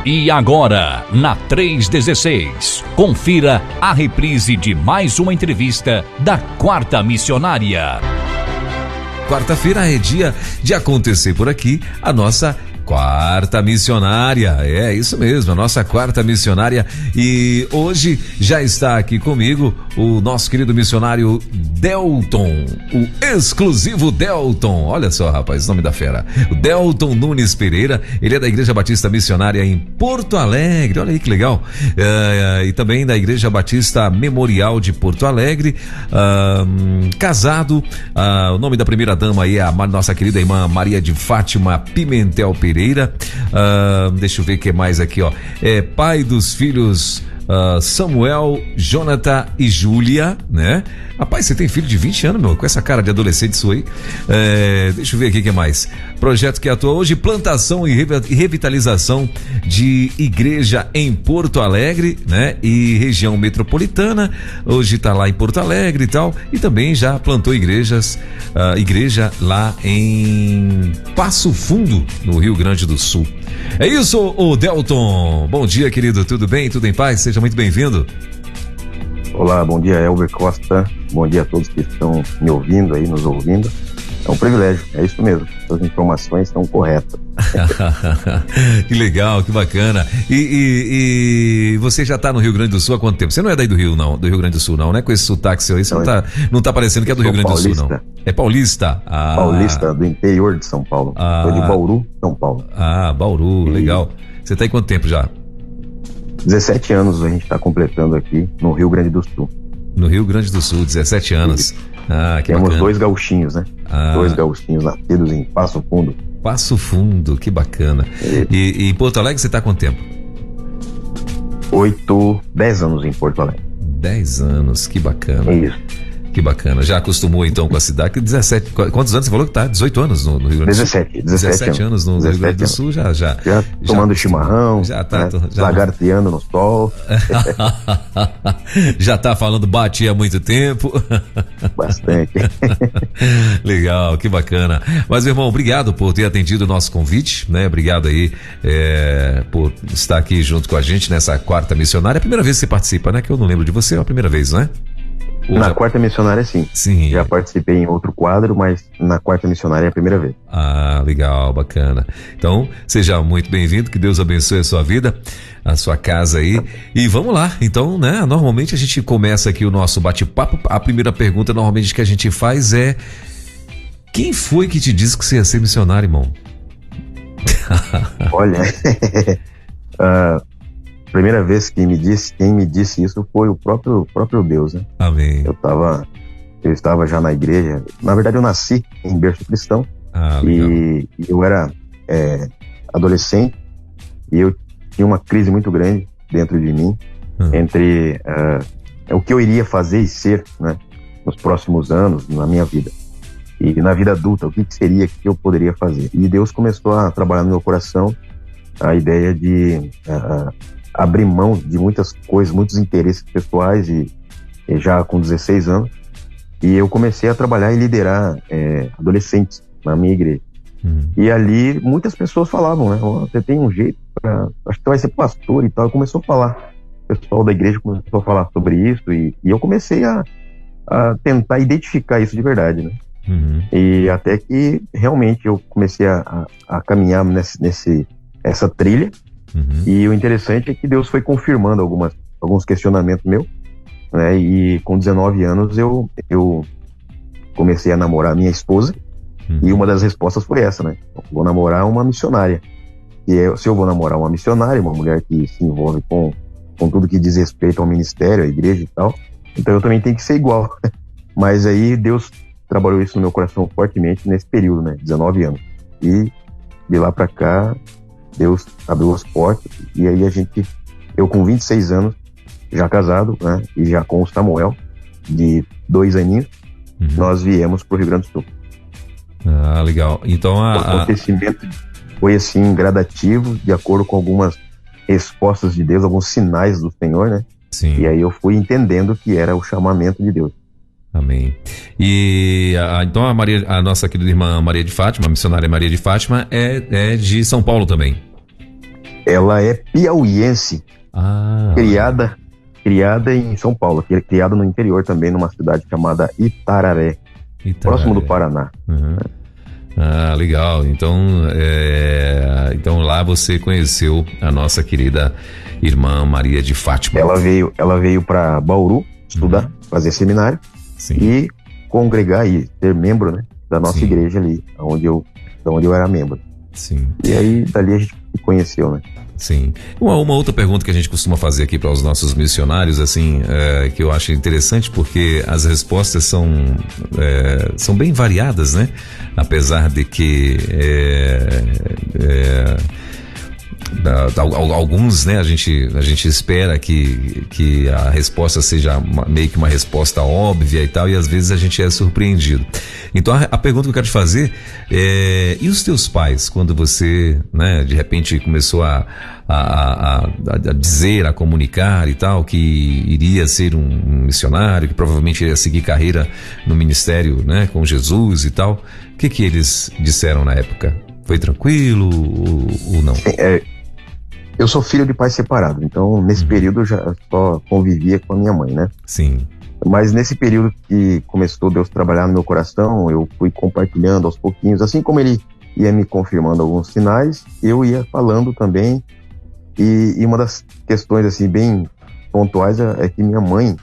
E agora, na 316, confira a reprise de mais uma entrevista da Quarta Missionária. Quarta-feira é dia de acontecer por aqui a nossa Quarta Missionária, é isso mesmo, a nossa Quarta Missionária. E hoje já está aqui comigo o nosso querido missionário Delton, o exclusivo Delton. Olha só, rapaz, nome da fera, o Delton Nunes Pereira. Ele é da Igreja Batista Missionária em Porto Alegre, olha aí que legal, e também da Igreja Batista Memorial de Porto Alegre. Casado, o nome da primeira dama aí é a nossa querida irmã Maria de Fátima Pimentel Pereira. Deixa eu ver o que mais aqui, ó. É pai dos filhos Samuel, Jonathan e Júlia, né? Rapaz, você tem filho de 20 anos, meu, com essa cara de adolescente sua aí. Deixa eu ver aqui o que mais. Projeto que atua hoje, plantação e revitalização de igreja em Porto Alegre, né? E região metropolitana. Hoje tá lá em Porto Alegre e tal. E também já plantou igreja lá em Passo Fundo, no Rio Grande do Sul. É isso, o Delton. Bom dia, querido. Tudo bem? Tudo em paz? Seja muito bem-vindo. Olá, bom dia, Elber Costa. Bom dia a todos que estão me ouvindo aí, nos ouvindo. É um privilégio, é isso mesmo. As informações estão corretas. Que legal, que bacana. E você já está no Rio Grande do Sul há quanto tempo? Você não é daí do Rio, não? Do Rio Grande do Sul, não, né? Com esse sotaque seu aí, você não tá parecendo que é do Rio Grande do Sul, não. É paulista? Paulista, do interior de São Paulo. Sou de Bauru, São Paulo. Bauru, legal. Você está aí quanto tempo já? 17 anos a gente está completando aqui no Rio Grande do Sul. No Rio Grande do Sul, 17 anos. Que temos bacana. 2 gauchinhos, né? 2 gauchinhos nascidos em Passo Fundo. Passo Fundo, que bacana. E em Porto Alegre você está há quanto tempo? 10 anos em Porto Alegre. 10 anos, que bacana. Isso. Que bacana. Já acostumou então com a cidade? 17. Quantos anos você falou que tá? 18 anos no Rio Grande do Sul? 17 anos no Rio Grande do Sul, já tomando chimarrão, já tá, né? Lagarteando no sol. Já tá falando bate há muito tempo. Bastante. Legal, que bacana. Mas, irmão, obrigado por ter atendido o nosso convite, né? Obrigado aí por estar aqui junto com a gente nessa Quarta Missionária. É a primeira vez que você participa, né? Que eu não lembro de você, é a primeira vez, não é? Na Quarta Missionária, sim. Já participei em outro quadro, mas na Quarta Missionária é a primeira vez. Legal, bacana. Então, seja muito bem-vindo, que Deus abençoe a sua vida, a sua casa aí. E vamos lá, então, né? Normalmente a gente começa aqui o nosso bate-papo. A primeira pergunta, normalmente, que a gente faz é: quem foi que te disse que você ia ser missionário, irmão? Olha, primeira vez que quem me disse isso foi o próprio Deus, né? Amém. Eu estava já na igreja. Na verdade, eu nasci em berço cristão. E eu era adolescente e eu tinha uma crise muito grande dentro de mim entre o que eu iria fazer e ser, né, nos próximos anos na minha vida. E na vida adulta, o que seria que eu poderia fazer? E Deus começou a trabalhar no meu coração a ideia de abrir mão de muitas coisas, muitos interesses pessoais, e já com 16 anos, e eu comecei a trabalhar e liderar adolescentes na minha igreja. E ali muitas pessoas falavam, né? Você tem um jeito, acho que você vai ser pastor e tal. E começou a falar, o pessoal da igreja começou a falar sobre isso, e eu comecei a tentar identificar isso de verdade, né? E até que realmente eu comecei a caminhar essa trilha. E o interessante é que Deus foi confirmando alguns questionamentos meus, né? E com 19 anos eu comecei a namorar minha esposa, e uma das respostas foi essa, né? Eu vou namorar uma missionária. Se eu vou namorar uma missionária, uma mulher que se envolve com tudo que diz respeito ao ministério, à igreja e tal, então eu também tenho que ser igual. Mas aí Deus trabalhou isso no meu coração fortemente nesse período, né? 19 anos. E de lá pra cá, Deus abriu as portas, e aí eu com 26 anos, já casado, né, e já com o Samuel, de 2 aninhos, nós viemos pro Rio Grande do Sul. Legal. Então o acontecimento foi assim, gradativo, de acordo com algumas respostas de Deus, alguns sinais do Senhor, né? Sim. E aí eu fui entendendo que era o chamamento de Deus. Amém. E então a nossa querida irmã Maria de Fátima, a missionária Maria de Fátima, é de São Paulo também. Ela é piauiense, criada em São Paulo, criada no interior também, numa cidade chamada Itararé. Próximo do Paraná. Uhum. Legal. Então lá você conheceu a nossa querida irmã Maria de Fátima. Ela veio para Bauru estudar, fazer seminário. Sim. E congregar e ser membro, né, da nossa igreja ali, onde eu era membro. Sim. E aí dali a gente se conheceu, né? Sim. Uma outra pergunta que a gente costuma fazer aqui para os nossos missionários, assim, que eu acho interessante, porque as respostas são bem variadas, né? Apesar de que alguns, né, a gente espera que a resposta seja meio que uma resposta óbvia e tal, e às vezes a gente é surpreendido. Então a pergunta que eu quero te fazer e os teus pais, quando você, né, de repente começou a dizer, a comunicar e tal, que iria ser um missionário, que provavelmente iria seguir carreira no ministério, né, com Jesus e tal, o que eles disseram na época? Foi tranquilo ou não? Eu sou filho de pai separado, então nesse período eu já só convivia com a minha mãe, né? Sim. Mas nesse período que começou Deus trabalhar no meu coração, eu fui compartilhando aos pouquinhos, assim como ele ia me confirmando alguns sinais, eu ia falando também. E uma das questões assim bem pontuais é que minha mãe,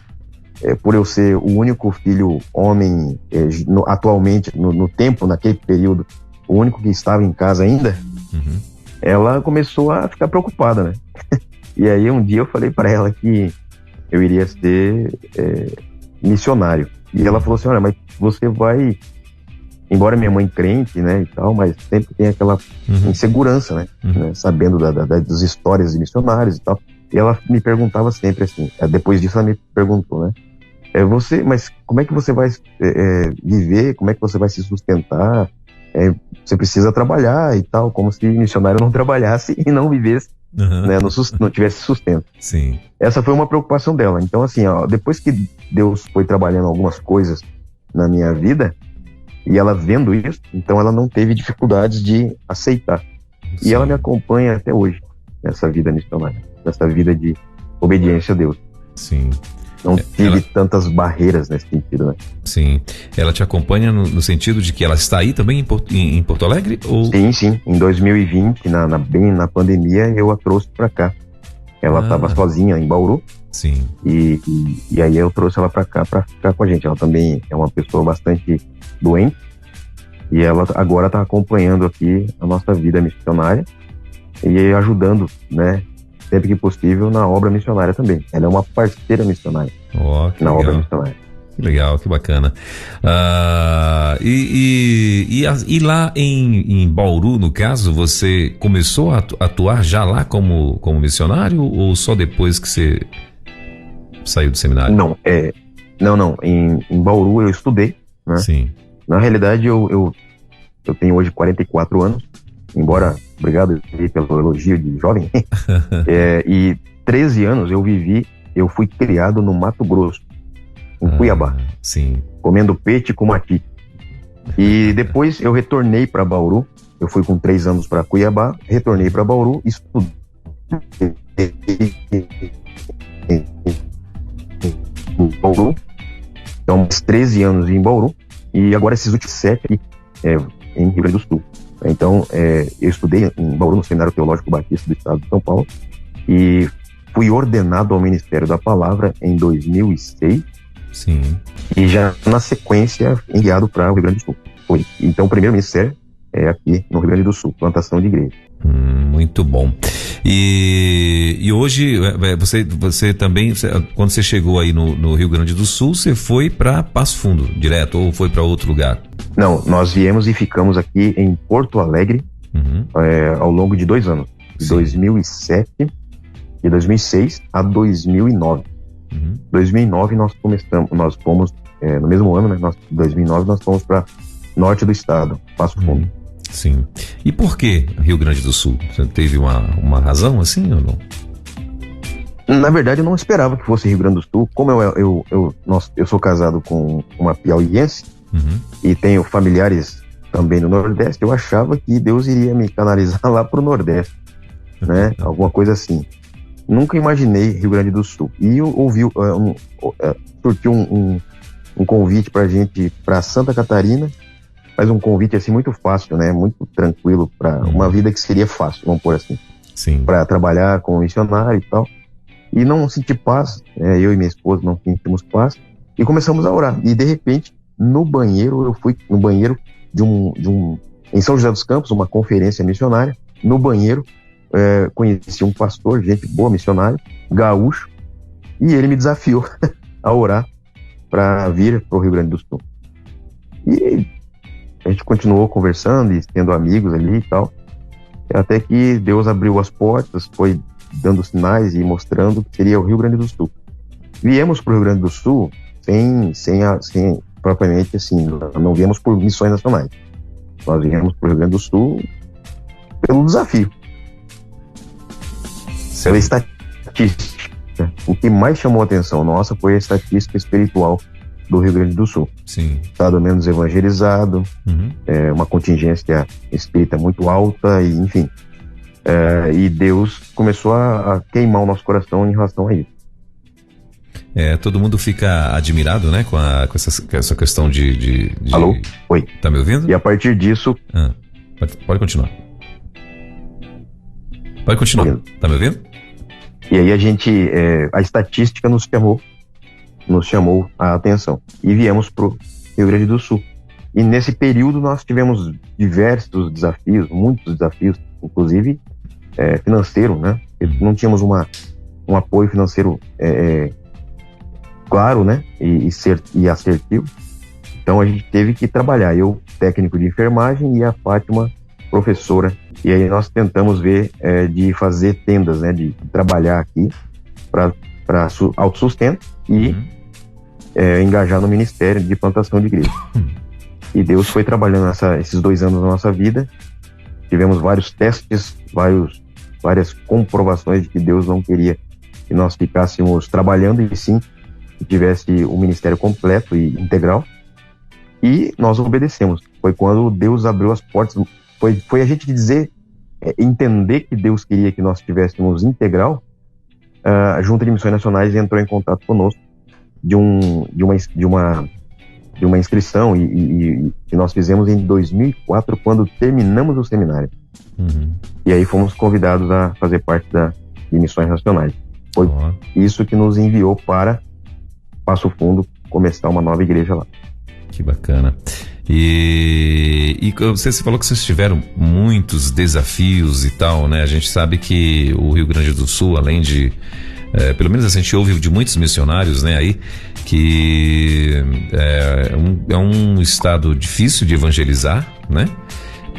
por eu ser o único filho homem atualmente, no tempo, naquele período, o único que estava em casa ainda, ela começou a ficar preocupada, né? E aí um dia eu falei para ela que eu iria ser missionário. E ela falou assim, olha, mas você vai... Embora minha mãe crente, né, e tal, mas sempre tem aquela insegurança, né? Sabendo das histórias de missionários e tal. E ela me perguntava sempre assim, depois disso ela me perguntou, né? Mas como é que você vai viver? Como é que você vai se sustentar? Você precisa trabalhar e tal, como se missionário não trabalhasse e não vivesse, né, não tivesse sustento. Sim. Essa foi uma preocupação dela. Então, assim, depois que Deus foi trabalhando algumas coisas na minha vida, e ela vendo isso, então ela não teve dificuldades de aceitar. Sim. E ela me acompanha até hoje, nessa vida missionária, nessa vida de obediência a Deus. Sim. Não tive tantas barreiras nesse sentido, né? Sim. Ela te acompanha no sentido de que ela está aí também em Porto Alegre? Ou... Sim. Em 2020, bem na pandemia, eu a trouxe pra cá. Ela estava sozinha em Bauru. Sim. E aí eu trouxe ela pra cá pra ficar com a gente. Ela também é uma pessoa bastante doente. E ela agora está acompanhando aqui a nossa vida missionária e ajudando, né, sempre que possível, na obra missionária também. Ela é uma parceira missionária na obra missionária. Que legal, que bacana. E lá em Bauru, no caso, você começou a atuar já lá como missionário ou só depois que você saiu do seminário? Não. Em Bauru eu estudei, né? Sim. Na realidade, eu tenho hoje 44 anos, embora, obrigado pelo elogio de jovem, e 13 anos eu fui criado no Mato Grosso, em Cuiabá, sim. Comendo peixe com maqui. E depois eu retornei para Bauru, eu fui com 3 anos para Cuiabá, retornei para Bauru, estudei em Bauru, então 13 anos em Bauru, e agora esses últimos 7 aqui, em Rio Grande do Sul. Então, eu estudei em Bauru, no Seminário Teológico Batista do Estado de São Paulo, e fui ordenado ao Ministério da Palavra em 2006. Sim. E já na sequência enviado para o Rio Grande do Sul. Então, o primeiro ministério é aqui no Rio Grande do Sul, plantação de igreja. Muito bom. E hoje você também, quando você chegou aí no Rio Grande do Sul, você foi para Passo Fundo direto ou foi para outro lugar? Não, nós viemos e ficamos aqui em Porto Alegre ao longo de 2 anos, de 2007, de 2006 a 2009. 2009 nós fomos no mesmo ano, né? Em 2009 nós fomos para norte do estado, Passo Fundo. Sim. E por que Rio Grande do Sul? Você teve uma razão assim ou não? Na verdade, eu não esperava que fosse Rio Grande do Sul. Como eu sou casado com uma piauiense e tenho familiares também no Nordeste, eu achava que Deus iria me canalizar lá pro Nordeste. né? Alguma coisa assim. Nunca imaginei Rio Grande do Sul. E eu ouvi, surgiu um convite pra gente ir pra Santa Catarina, mas um convite assim muito fácil, né? Muito tranquilo, para uma vida que seria fácil, vamos pôr assim. Sim. Para trabalhar como missionário e tal. E não senti paz, eu e minha esposa não sentimos paz, e começamos a orar. E de repente, no banheiro, eu fui no banheiro em São José dos Campos, uma conferência missionária. No banheiro, conheci um pastor, gente boa, missionário, gaúcho, e ele me desafiou a orar para vir para o Rio Grande do Sul. E a gente continuou conversando e sendo amigos ali e tal, até que Deus abriu as portas, foi dando sinais e mostrando que seria o Rio Grande do Sul. Viemos para o Rio Grande do Sul sem propriamente assim, não viemos por missões nacionais. Nós viemos para o Rio Grande do Sul pelo desafio, pela estatística. O que mais chamou a atenção nossa foi a estatística espiritual do Rio Grande do Sul. Sim. Estado menos evangelizado, uma contingência espírita muito alta, e enfim. E Deus começou a queimar o nosso coração em relação a isso. Todo mundo fica admirado, né, com essa questão de... Alô? Oi. Tá me ouvindo? E a partir disso... Pode continuar. Pode continuar. Tá me ouvindo? E aí a estatística nos chamou a atenção. E viemos pro Rio Grande do Sul. E nesse período nós tivemos diversos desafios, muitos desafios, inclusive financeiro, né? Não tínhamos um apoio financeiro claro, né? E assertivo. Então a gente teve que trabalhar. Eu, técnico de enfermagem, e a Fátima, professora. E aí nós tentamos ver de fazer tendas, né? De trabalhar aqui para autossustento e engajar no Ministério de Plantação de Igreja. E Deus foi trabalhando esses 2 anos da nossa vida. Tivemos vários testes, várias comprovações de que Deus não queria que nós ficássemos trabalhando, e sim que tivesse um ministério completo e integral. E nós obedecemos. Foi quando Deus abriu as portas. Foi a gente entender que Deus queria que nós tivéssemos integral. A Junta de Missões Nacionais entrou em contato conosco de uma inscrição e que nós fizemos em 2004, quando terminamos o seminário. E aí fomos convidados a fazer parte de Missões Nacionais. Foi isso que nos enviou para Passo Fundo começar uma nova igreja lá. Que bacana. E você falou que vocês tiveram muitos desafios e tal, né? A gente sabe que o Rio Grande do Sul, além de... pelo menos a gente ouve de muitos missionários, né, aí, que é um estado difícil de evangelizar, né?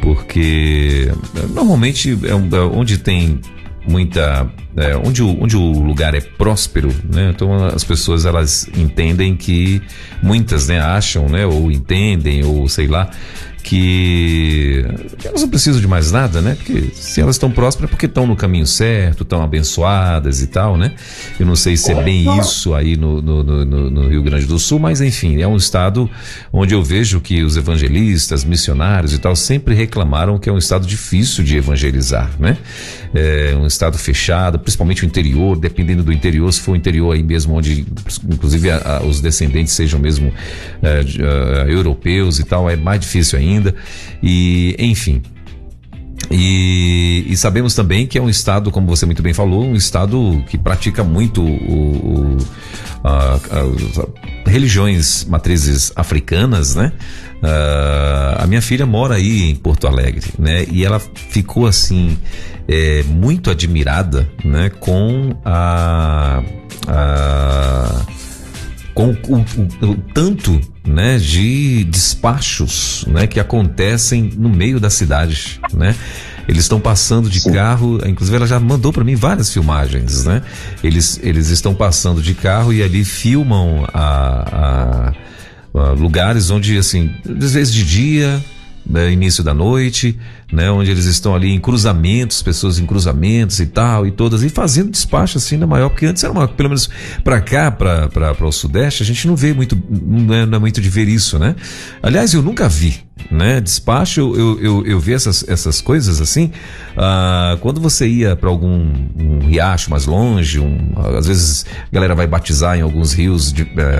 Porque normalmente onde tem muita... onde o lugar é próspero, né? Então as pessoas, elas entendem que muitas, né, acham, né, ou entendem, ou sei lá, que elas não precisam de mais nada, né? Porque se elas estão prósperas é porque estão no caminho certo, estão abençoadas e tal, né? Eu não sei se é bem isso aí no Rio Grande do Sul, mas enfim, é um estado onde eu vejo que os evangelistas, missionários e tal sempre reclamaram que é um estado difícil de evangelizar, né? É um estado fechado, principalmente o interior, dependendo do interior, se for o interior aí mesmo onde inclusive os descendentes sejam mesmo europeus e tal, é mais difícil ainda. E enfim, e sabemos também que é um estado, como você muito bem falou, um estado que pratica muito religiões matrizes africanas, né? A minha filha mora aí em Porto Alegre, né? E ela ficou assim muito admirada, né? Com o tanto, né, de despachos, né, que acontecem no meio da cidade, né? Eles estão passando de carro, inclusive ela já mandou para mim várias filmagens, né? Eles estão passando de carro e ali filmam lugares onde, assim, às vezes de dia, né, início da noite, né, onde eles estão ali em cruzamentos, pessoas em cruzamentos e tal, e todas, e fazendo despacho assim na maior, porque antes era pelo menos para cá, para o Sudeste, a gente não vê muito, não é muito de ver isso, né? Aliás, eu nunca vi né? Despacho, eu vi essas coisas assim, quando você ia para algum riacho mais longe, às vezes a galera vai batizar em alguns rios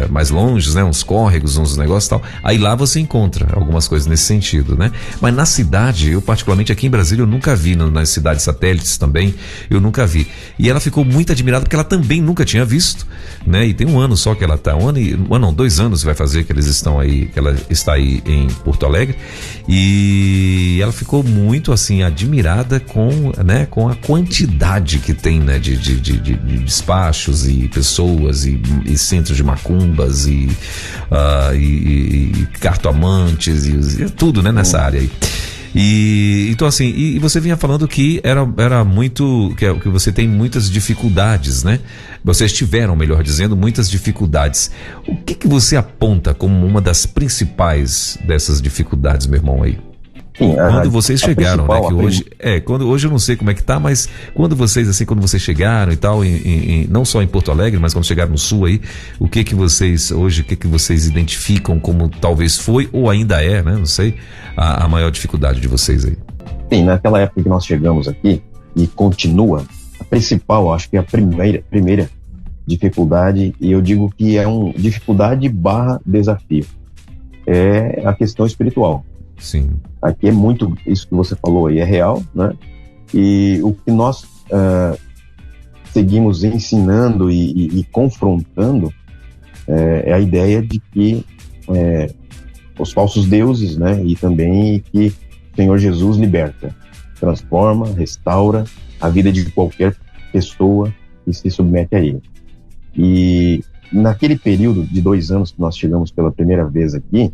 mais longe, né? Uns córregos, uns negócios e tal, aí lá você encontra algumas coisas nesse sentido, né? Mas na cidade, eu particularmente aqui em Brasília, eu nunca vi, nas cidades satélites também, eu nunca vi. E ela ficou muito admirada porque ela também nunca tinha visto, né? E tem um ano só que ela tá, 2 anos vai fazer que ela está aí em Porto Alegre, e ela ficou muito assim admirada com a quantidade que tem, né, de despachos e pessoas e centros de macumbas e cartomantes e tudo, né, nessa área aí. Então assim, e você vinha falando que era muito, que você tem muitas dificuldades, né? Vocês tiveram, melhor dizendo, muitas dificuldades. O que você aponta como uma das principais dessas dificuldades, meu irmão, aí? Sim, quando vocês chegaram, né? Que hoje eu não sei como é que tá, mas quando vocês chegaram e tal, não só em Porto Alegre, mas quando chegaram no Sul aí, o que vocês identificam como talvez foi ou ainda é, né? Não sei, a maior dificuldade de vocês aí. Sim, naquela época que nós chegamos aqui, e continua, a principal, acho que é a primeira dificuldade, e eu digo que é dificuldade / desafio, é a questão espiritual. Sim. Aqui é muito, isso que você falou aí é real, né? E o que nós seguimos ensinando e confrontando é a ideia de que os falsos deuses, né? E também que o Senhor Jesus liberta, transforma, restaura a vida de qualquer pessoa que se submete a ele. E naquele período de 2 anos que nós chegamos pela primeira vez aqui,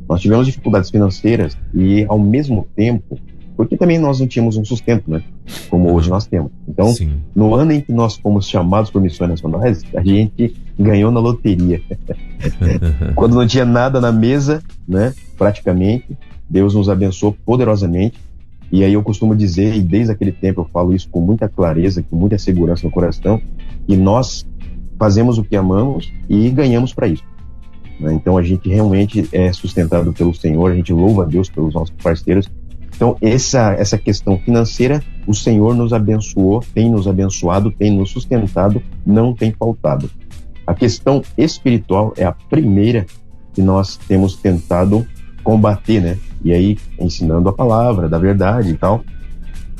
nós tivemos dificuldades financeiras e, ao mesmo tempo, porque também nós não tínhamos um sustento, né? Como hoje nós temos. Então, sim, no ano em que nós fomos chamados por missões nacionais, a gente ganhou na loteria. Quando não tinha nada na mesa, né? Praticamente, Deus nos abençoou poderosamente. E aí eu costumo dizer, e desde aquele tempo eu falo isso com muita clareza, com muita segurança no coração, que nós fazemos o que amamos e ganhamos para isso. Então a gente realmente é sustentado pelo Senhor, a gente louva a Deus pelos nossos parceiros. Então essa questão financeira, o Senhor nos abençoou, tem nos abençoado, tem nos sustentado, não tem faltado. A questão espiritual é a primeira que nós temos tentado combater, né? E aí ensinando a palavra da verdade e tal.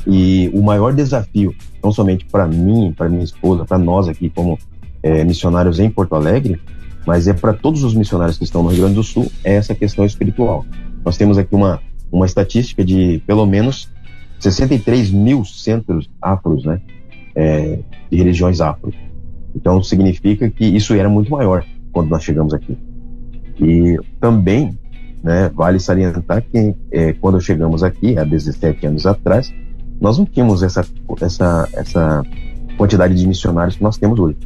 E o maior desafio, não somente para mim, para minha esposa, para nós aqui como missionários em Porto Alegre, mas é para todos os missionários que estão no Rio Grande do Sul, é essa questão espiritual. Nós temos aqui uma estatística de pelo menos 63 mil centros afros, né, de religiões afro. Então significa que isso era muito maior quando nós chegamos aqui. E também, né, vale salientar que quando chegamos aqui, há 17 anos atrás, nós não tínhamos essa quantidade de missionários que nós temos hoje.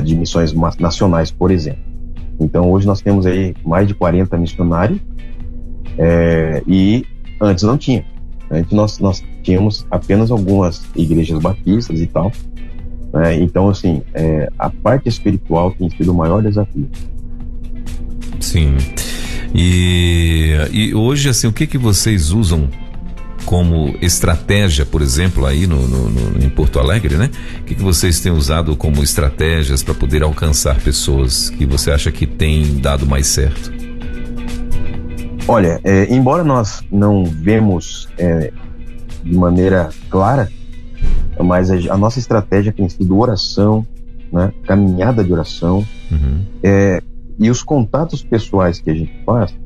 De missões nacionais, por exemplo. Então hoje nós temos aí mais de 40 missionários, e antes não tinha. Antes nós tínhamos apenas algumas igrejas batistas e tal, né? Então assim, a parte espiritual tem sido o maior desafio. Sim. E hoje, assim, o que vocês usam como estratégia, por exemplo, aí em Porto Alegre, né? O que vocês têm usado como estratégias para poder alcançar pessoas que você acha que tem dado mais certo? Olha, embora nós não vemos de maneira clara, mas a nossa estratégia tem sido oração, né? Caminhada de oração, e os contatos pessoais que a gente faz,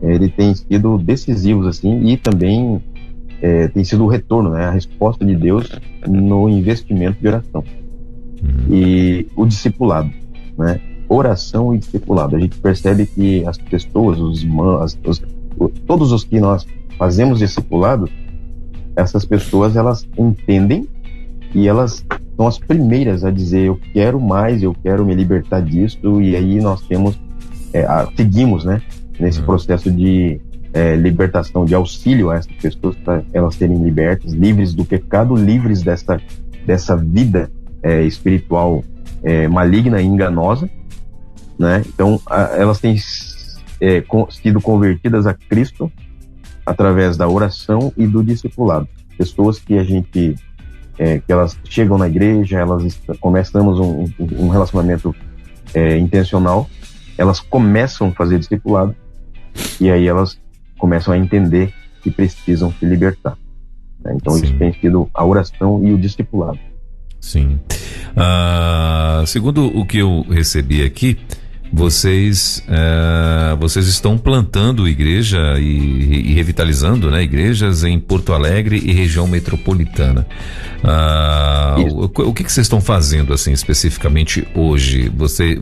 ele tem sido decisivos, assim, e também tem sido o retorno, né, a resposta de Deus no investimento de oração. E o discipulado, né, oração e discipulado. A gente percebe que as pessoas, os irmãos, todos os que nós fazemos discipulado, essas pessoas, elas entendem e elas são as primeiras a dizer: eu quero mais, eu quero me libertar disso. E aí nós seguimos, né, nesse processo de libertação, de auxílio a essas pessoas, para elas serem libertas, livres do pecado, livres dessa vida espiritual maligna e enganosa, né? Então elas têm sido convertidas a Cristo através da oração e do discipulado. Pessoas que a gente, que elas chegam na igreja, começamos um relacionamento intencional, elas começam a fazer discipulado e aí elas começam a entender que precisam se libertar. Né? Então Sim. Isso tem sido a oração e o discipulado. Sim. Segundo o que eu recebi aqui, vocês estão plantando igreja e revitalizando, né, igrejas em Porto Alegre e região metropolitana. O que vocês estão fazendo assim especificamente hoje? Você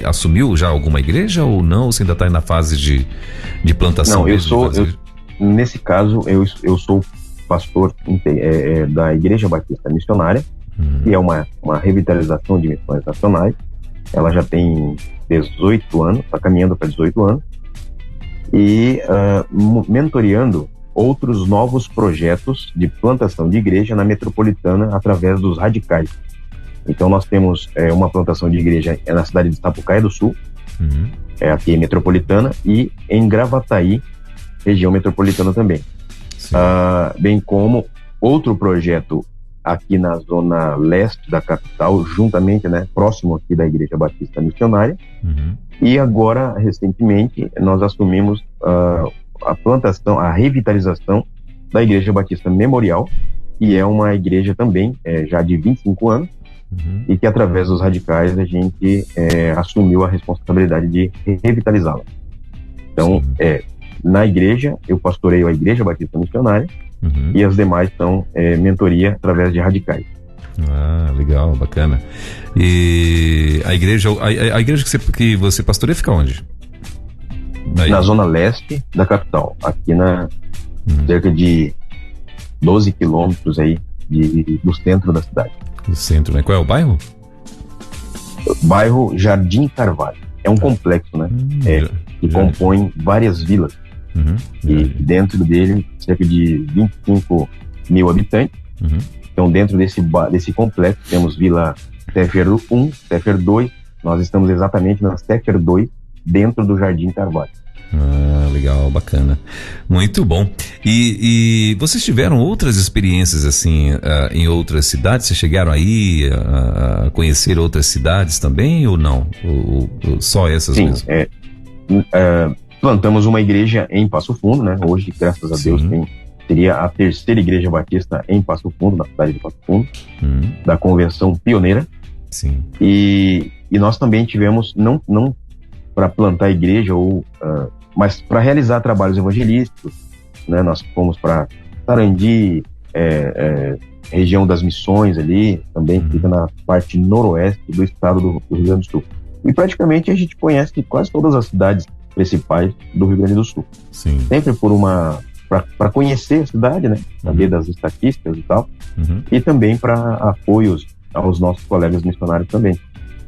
assumiu já alguma igreja ou não? Ou você ainda está na fase de plantação? Não, nesse caso eu sou pastor da Igreja Batista Missionária, que é uma revitalização de missões nacionais. Ela já tem 18 anos, está caminhando para 18 anos, e mentoreando outros novos projetos de plantação de igreja na metropolitana através dos radicais. Então nós temos uma plantação de igreja na cidade de Sapucaia do Sul, aqui em metropolitana, e em Gravataí, região metropolitana também. Bem como outro projeto aqui na zona leste da capital, juntamente, né, próximo aqui da Igreja Batista Missionária. E agora, recentemente, nós assumimos a plantação, a revitalização da Igreja Batista Memorial, que é uma igreja também já de 25 anos, e que através dos radicais a gente assumiu a responsabilidade de revitalizá-la. Então, na igreja, eu pastoreio a Igreja Batista Missionária, e as demais são mentoria através de radicais. Legal, bacana. E a igreja que você pastoreia fica onde? Na zona leste da capital, aqui cerca de 12 quilômetros aí do centro da cidade. Do centro, né? Qual é o bairro? Bairro Jardim Carvalho. É um complexo, né? Que compõe várias vilas. E dentro dele, cerca de 25 mil habitantes. Então, dentro desse complexo, temos Vila Tefer 1, Tefer 2. Nós estamos exatamente na Tefer 2, dentro do Jardim Carvalho. Legal, bacana. Muito bom. E vocês tiveram outras experiências assim em outras cidades? Vocês chegaram aí a conhecer outras cidades também ou não? Ou só essas Sim, mesmo? Plantamos uma igreja em Passo Fundo, né? Hoje, graças a Deus, seria a terceira igreja batista em Passo Fundo, na cidade de Passo Fundo, da Convenção Pioneira. Sim. E nós também tivemos, não para plantar igreja, mas para realizar trabalhos evangelísticos, né? Nós fomos para Sarandi, região das Missões ali, também fica na parte noroeste do estado do Rio Grande do Sul. E praticamente a gente conhece quase todas as cidades principais do Rio Grande do Sul. Sim. Sempre para conhecer a cidade, né? Saber das estatísticas e tal. E também para apoios aos nossos colegas missionários também.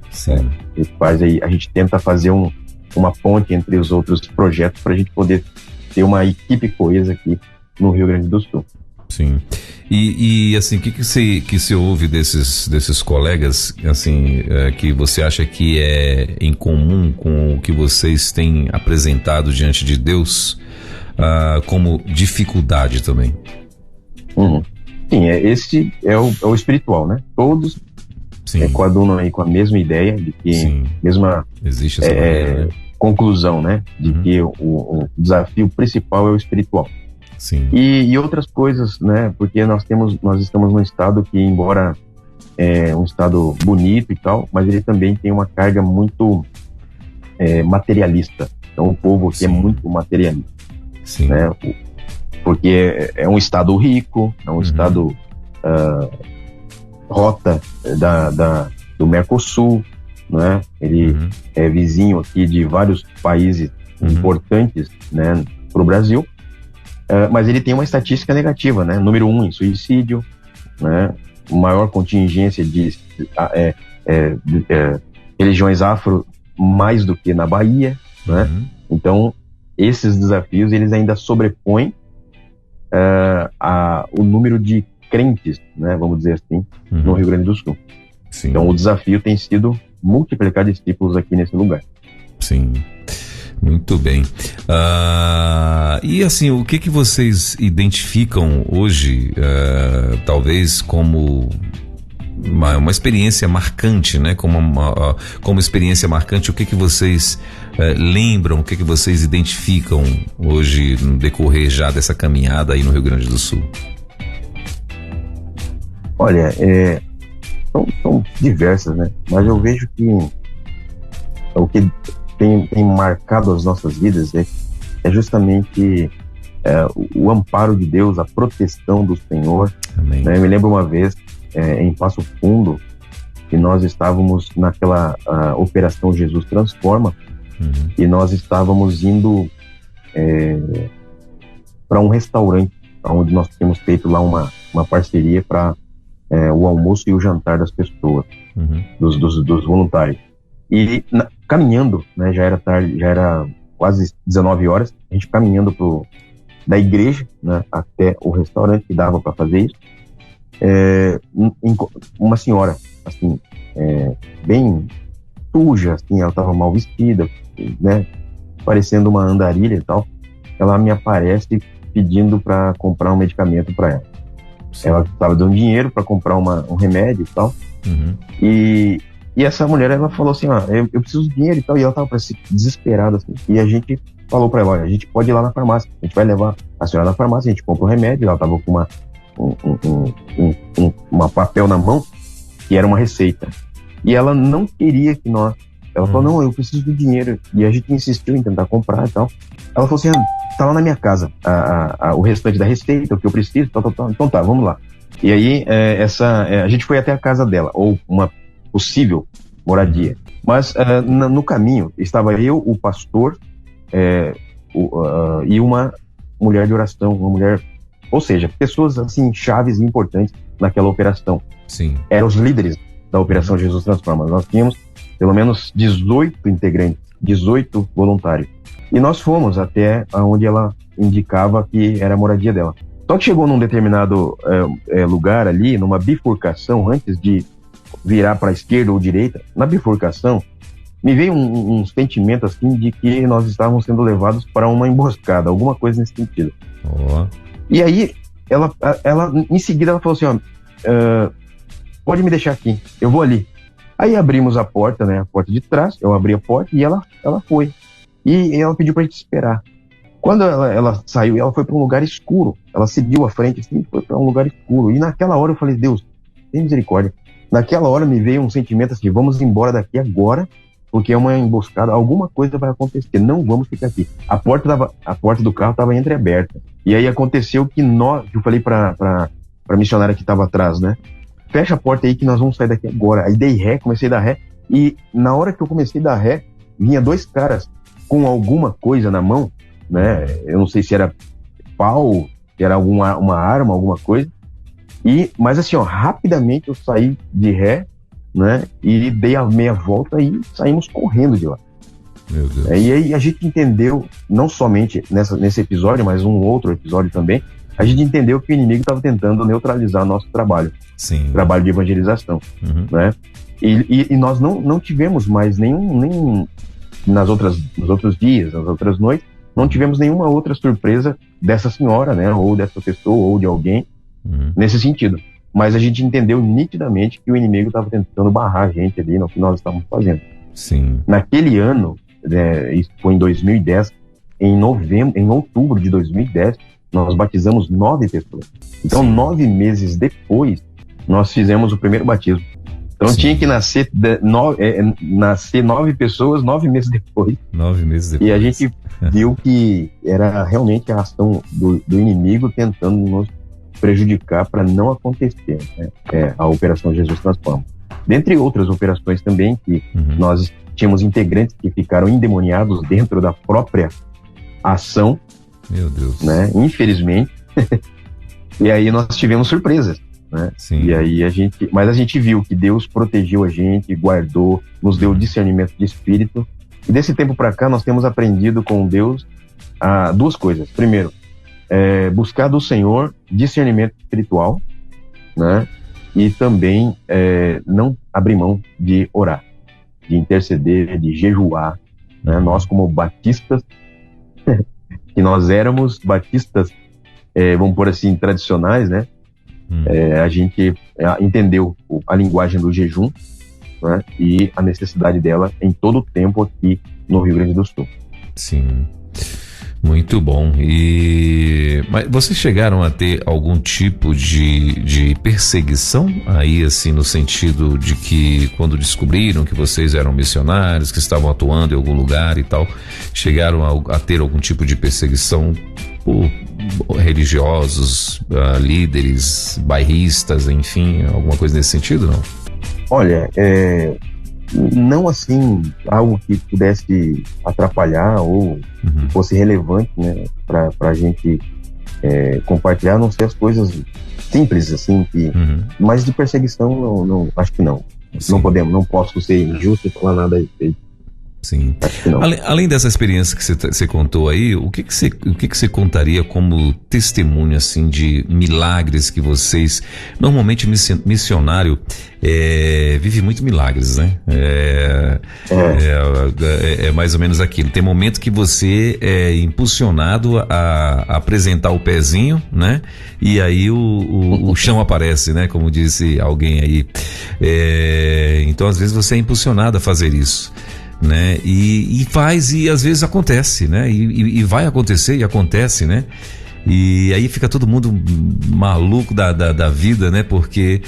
Sim. A gente tenta fazer uma ponte entre os outros projetos para a gente poder ter uma equipe coesa aqui no Rio Grande do Sul. Sim. E assim, o que você ouve desses colegas, assim, que você acha que é em comum com o que vocês têm apresentado diante de Deus, como dificuldade também? Sim, esse é o espiritual, né? Todos coadunam aí com a mesma ideia, de que mesma existe essa maneira, né? Conclusão, né? De que o desafio principal é o espiritual. Sim. E outras coisas, né? Porque nós estamos num estado que, embora um estado bonito e tal, mas ele também tem uma carga muito materialista. Então o povo aqui é muito materialista. Sim. Né? Porque é um estado rico, é um estado rota do Mercosul, né? Ele é vizinho aqui de vários países importantes, né, para o Brasil. Mas ele tem uma estatística negativa, né? Número 1 em suicídio, né? Maior contingência de religiões afro mais do que na Bahia, né? Então, esses desafios, eles ainda sobrepõem o número de crentes, né? Vamos dizer assim, no Rio Grande do Sul. Sim. Então, o desafio tem sido multiplicar discípulos aqui nesse lugar. Sim. Muito bem. E assim, o que vocês identificam hoje, talvez como uma experiência marcante, né? Como experiência marcante, o que vocês lembram, o que vocês identificam hoje no decorrer já dessa caminhada aí no Rio Grande do Sul? Olha, são diversas, né? Mas eu vejo que o que tem marcado as nossas vidas é justamente o amparo de Deus, a proteção do Senhor. Amém. Né? Eu me lembro uma vez, em Passo Fundo, que nós estávamos naquela Operação Jesus Transforma, e nós estávamos indo para um restaurante, onde nós tínhamos feito lá uma parceria para o almoço e o jantar das pessoas, dos voluntários. E caminhando, né, já era tarde, já era quase 19 horas, a gente caminhando da igreja, né, até o restaurante que dava para fazer isso. Uma senhora, assim, bem suja, assim, ela estava mal vestida, né, parecendo uma andarilha e tal. Ela me aparece pedindo para comprar um medicamento para ela. Sim. Ela estava dando dinheiro para comprar um remédio e tal. E essa mulher, ela falou assim, eu preciso de dinheiro e tal, e ela estava desesperada, assim, e a gente falou para ela, olha, a gente pode ir lá na farmácia, a gente vai levar a senhora na farmácia, a gente compra o remédio. Ela estava com uma papel na mão, que era uma receita, e ela não queria que ela falou, não, eu preciso de dinheiro, e a gente insistiu em tentar comprar e tal. Ela falou assim, tá lá na minha casa, o restante da receita, o que eu preciso, tal, então tá, vamos lá. E aí, a gente foi até a casa dela, ou uma possível moradia. Mas no caminho estava eu, o pastor, e uma mulher de oração, ou seja, pessoas assim chaves e importantes naquela operação. Sim. Eram os líderes da Operação Jesus Transforma. Nós tínhamos pelo menos 18 integrantes, 18 voluntários. E nós fomos até onde ela indicava que era a moradia dela. Só que chegou num determinado lugar ali, numa bifurcação, antes de virar para a esquerda ou direita, na bifurcação, me veio um sentimento assim de que nós estávamos sendo levados para uma emboscada, alguma coisa nesse sentido. E aí, ela em seguida, ela falou assim, pode me deixar aqui, eu vou ali. Aí abrimos a porta, né, a porta de trás, eu abri a porta e ela foi. E ela pediu para a gente esperar. Quando ela saiu, ela foi para um lugar escuro, ela seguiu à frente assim, foi para um lugar escuro. E naquela hora eu falei, Deus, tem misericórdia. Naquela hora me veio um sentimento assim, vamos embora daqui agora, porque é uma emboscada, alguma coisa vai acontecer, não vamos ficar aqui. A porta do carro estava entreaberta. E aí aconteceu que eu falei para a missionária que estava atrás, né? Fecha a porta aí que nós vamos sair daqui agora. Aí dei ré, comecei a dar ré, e na hora que eu comecei a dar ré, vinha dois caras com alguma coisa na mão, né? Eu não sei se era pau, se era uma arma, alguma coisa. Mas assim, rapidamente eu saí de ré, né? E dei a meia volta e saímos correndo de lá. Meu Deus. E aí a gente entendeu, não somente nesse episódio, mas um outro episódio também, a gente entendeu que o inimigo estava tentando neutralizar nosso trabalho. Sim. Trabalho de evangelização, né? E nós não tivemos mais nenhum nos outros dias, nas outras noites, não tivemos nenhuma outra surpresa dessa senhora, né? Ou dessa pessoa, ou de alguém, nesse sentido. Mas a gente entendeu nitidamente que o inimigo estava tentando barrar a gente ali no que nós estávamos fazendo. Sim. Naquele ano, isso foi em 2010, em outubro de 2010, nós batizamos 9 pessoas. Então, 9 meses depois, nós fizemos o primeiro batismo. Então, tinha que nascer 9 pessoas 9 meses depois. 9 meses depois. E a gente viu que era realmente a ação do inimigo tentando nos prejudicar para não acontecer, né? A Operação Jesus Transforma. Dentre outras operações também, que nós tínhamos integrantes que ficaram endemoniados dentro da própria ação. Meu Deus. Né? Infelizmente. E aí nós tivemos surpresas, né? Sim. E aí mas a gente viu que Deus protegeu a gente, guardou, nos deu discernimento de espírito. E desse tempo para cá nós temos aprendido com Deus duas coisas. Primeiro, buscar do Senhor discernimento espiritual, né? E também não abrir mão de orar, de interceder, de jejuar, né? Nós como batistas, que nós éramos batistas, vamos pôr assim, tradicionais, né? A gente entendeu a linguagem do jejum, né? E a necessidade dela em todo o tempo aqui no Rio Grande do Sul. Sim, muito bom. Mas vocês chegaram a ter algum tipo de perseguição aí, assim, no sentido de que quando descobriram que vocês eram missionários, que estavam atuando em algum lugar e tal, chegaram a ter algum tipo de perseguição por religiosos, líderes, bairristas, enfim, alguma coisa nesse sentido, não? Olha, não assim, algo que pudesse atrapalhar ou fosse relevante, né, pra gente compartilhar, a não ser as coisas simples, assim, mas de perseguição, não, acho que não. Sim. Não posso ser injusto e falar nada a respeito. Sim. Além dessa experiência que você contou aí, o que você contaria como testemunho, assim, de milagres que vocês... Normalmente missionário vive muito milagres, né? É mais ou menos aquilo. Tem momento que você é impulsionado a apresentar o pezinho, né? E aí o chão aparece, né? Como disse alguém aí. Então, às vezes, você é impulsionado a fazer isso, né? E às vezes acontece, né? E vai acontecer e acontece, né? E aí fica todo mundo maluco da vida, né? Porque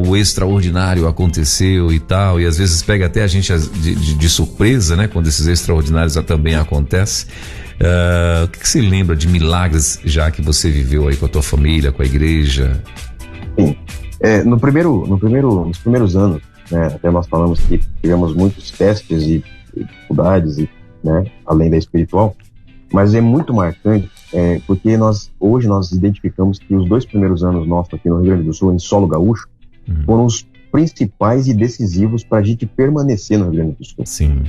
o extraordinário aconteceu e tal, e às vezes pega até a gente de surpresa, né? Quando esses extraordinários também acontecem. O que você lembra de milagres já que você viveu aí com a tua família, com a igreja? Sim. Nos primeiros anos, né, até nós falamos que tivemos muitos testes e dificuldades, né, além da espiritual, mas é muito marcante, porque hoje nós identificamos que os 2 primeiros anos nossos aqui no Rio Grande do Sul, em solo gaúcho, foram os principais e decisivos para a gente permanecer no Rio Grande do Sul. Sim.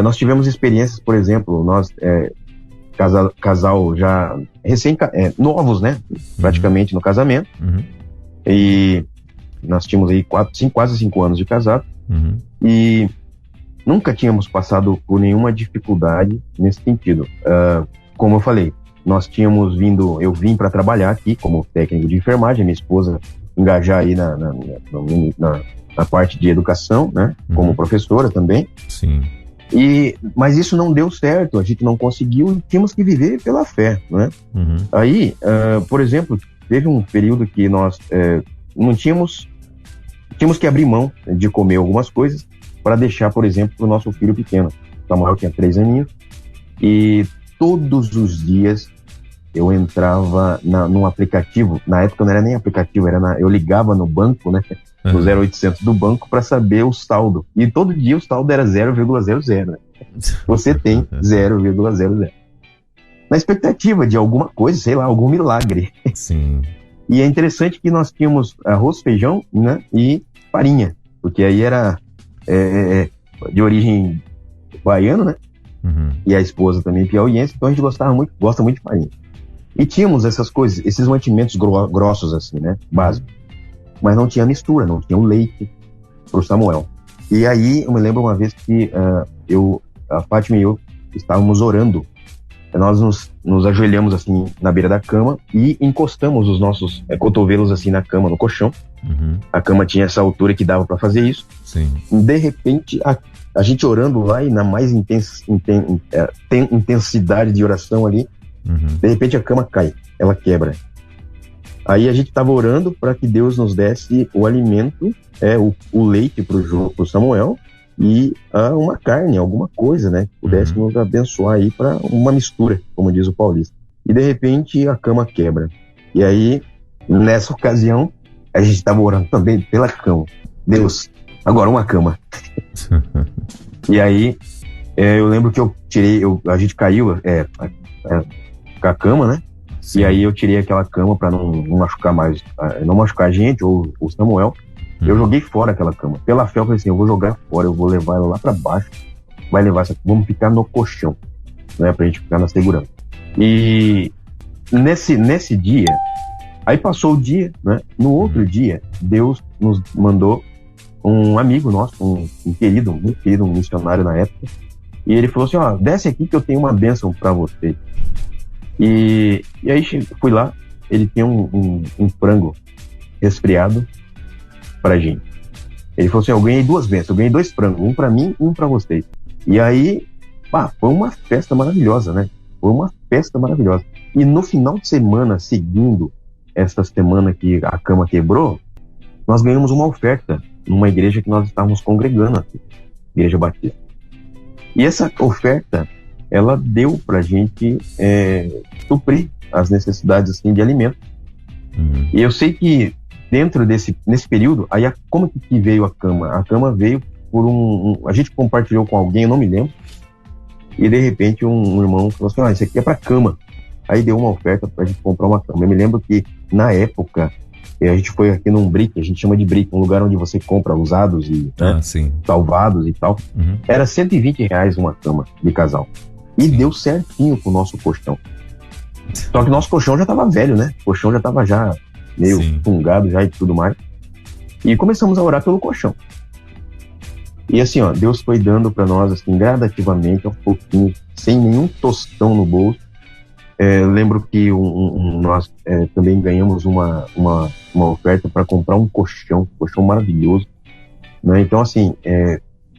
Nós tivemos experiências, por exemplo, nós, casal já novos, né, praticamente no casamento, e nós tínhamos aí quase 5 anos de casado, e nunca tínhamos passado por nenhuma dificuldade nesse sentido. Como eu falei, eu vim para trabalhar aqui como técnico de enfermagem, minha esposa engajar aí na parte de educação, né, como professora também. Sim. Mas isso não deu certo, a gente não conseguiu e tínhamos que viver pela fé, né? Aí, por exemplo, teve um período que nós não tínhamos que abrir mão de comer algumas coisas para deixar, por exemplo, para o nosso filho pequeno. Samuel tinha 3 aninhos e todos os dias eu entrava num aplicativo. Na época não era nem aplicativo, eu ligava no banco, né, no 0800 do banco para saber o saldo. E todo dia o saldo era 0,00. Né? Você tem 0,00. Na expectativa de alguma coisa, sei lá, algum milagre. Sim. E é interessante que nós tínhamos arroz, feijão, né, e farinha, porque aí era de origem baiana, né? E a esposa também piauiense, então a gente gosta muito de farinha. E tínhamos essas coisas, esses mantimentos grossos assim, né, básicos. Mas não tinha mistura, não tinha o leite pro Samuel. E aí eu me lembro uma vez que a Fátima e eu estávamos orando. Nós nos ajoelhamos assim na beira da cama e encostamos os nossos cotovelos assim na cama, no colchão. A cama tinha essa altura que dava para fazer isso. Sim. De repente, a gente orando lá e na mais intensidade de oração ali, de repente a cama cai, ela quebra. Aí a gente estava orando para que Deus nos desse o alimento, o leite pro Samuel, e uma carne, alguma coisa, né, que pudesse nos abençoar aí para uma mistura, como diz o paulista. E de repente a cama quebra. E aí, nessa ocasião, a gente estava orando também pela cama. Deus, agora uma cama. E aí, eu lembro que a gente caiu com a cama, né? Sim. E aí eu tirei aquela cama para não machucar mais, não machucar a gente ou o Samuel. Eu joguei fora aquela cama. Pela fé eu falei assim, eu vou jogar fora, eu vou levar ela lá pra baixo, vamos ficar no colchão, né, pra gente ficar na segurança. E nesse dia, aí passou o dia, né, no outro dia, Deus nos mandou um amigo nosso, um querido, muito querido, um missionário na época, E ele falou assim, ó, desce aqui que eu tenho uma bênção para você. E aí fui lá, ele tinha um frango resfriado pra gente. Ele falou assim, eu ganhei 2 bênçãos, eu ganhei 2 frangos, um para mim e um para vocês. E aí, foi uma festa maravilhosa, né? Foi uma festa maravilhosa. E no final de semana, seguindo essa semana que a cama quebrou, nós ganhamos uma oferta numa igreja que nós estávamos congregando aqui, Igreja Batista. E essa oferta, ela deu pra gente suprir as necessidades assim, de alimento. E eu sei que dentro nesse período, aí como que veio a cama? A cama veio por a gente compartilhou com alguém, eu não me lembro, e de repente um irmão falou assim, isso aqui é pra cama. Aí deu uma oferta pra gente comprar uma cama. Eu me lembro que na época a gente foi aqui num brick, a gente chama de brick, um lugar onde você compra usados e salvados e tal. Era R$120 uma cama de casal. E deu certinho com o nosso colchão. Só que nosso colchão já tava velho, né? O colchão já tava meio fungado já e tudo mais. E começamos a orar pelo colchão. E assim, ó, Deus foi dando para nós, assim, gradativamente, aos pouquinhos, sem nenhum tostão no bolso. Lembro que nós também ganhamos uma oferta para comprar um colchão maravilhoso, né? Então, assim,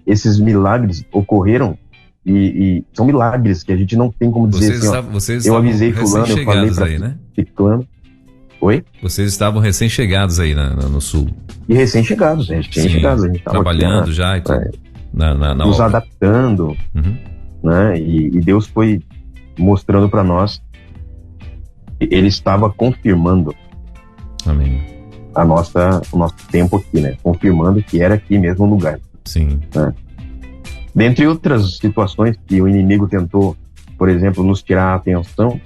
esses milagres ocorreram e são milagres que a gente não tem como dizer vocês eu avisei fulano, eu falei pra aí, né? ciclano. Oi? Vocês estavam recém-chegados aí no sul. E recém-chegados, a gente tava trabalhando aqui, já e tudo. Nos adaptando, né? E Deus foi mostrando para nós, ele estava confirmando o nosso tempo aqui, né? Confirmando que era aqui mesmo o lugar. Sim. Né? Dentre outras situações que o inimigo tentou, por exemplo, nos tirar a atenção,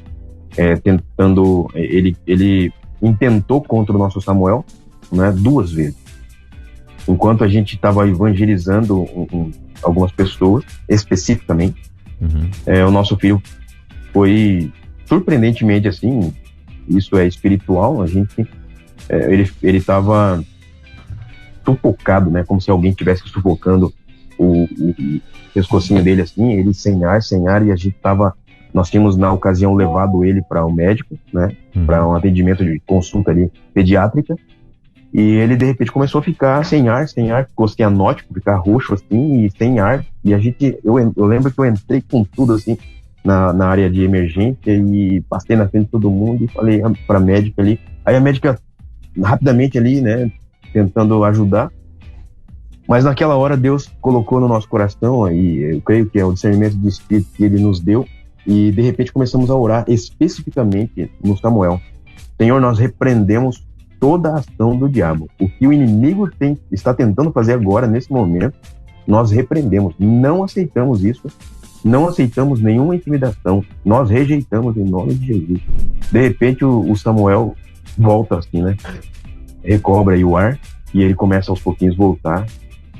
ele intentou contra o nosso Samuel, né, 2 vezes. Enquanto a gente estava evangelizando algumas pessoas, especificamente, o nosso filho foi surpreendentemente assim, isso é espiritual, ele estava sufocado, né, como se alguém estivesse sufocando o pescocinho dele assim, ele sem ar, e nós tínhamos na ocasião levado ele para o médico, né, para um atendimento de consulta ali pediátrica, e ele de repente começou a ficar sem ar, ficou cianótico, ficar roxo assim, e sem ar, e eu lembro que eu entrei com tudo assim na área de emergência e passei na frente de todo mundo e falei para a médica ali, aí a médica rapidamente ali, né, tentando ajudar, mas naquela hora Deus colocou no nosso coração, aí eu creio que é o discernimento do Espírito que Ele nos deu, e de repente começamos a orar especificamente no Samuel. Senhor, nós repreendemos toda a ação do diabo. O que o inimigo está tentando fazer agora, nesse momento, nós repreendemos. Não aceitamos isso, não aceitamos nenhuma intimidação, nós rejeitamos em nome de Jesus. De repente o Samuel volta assim, né? Recobra aí o ar e ele começa aos pouquinhos voltar.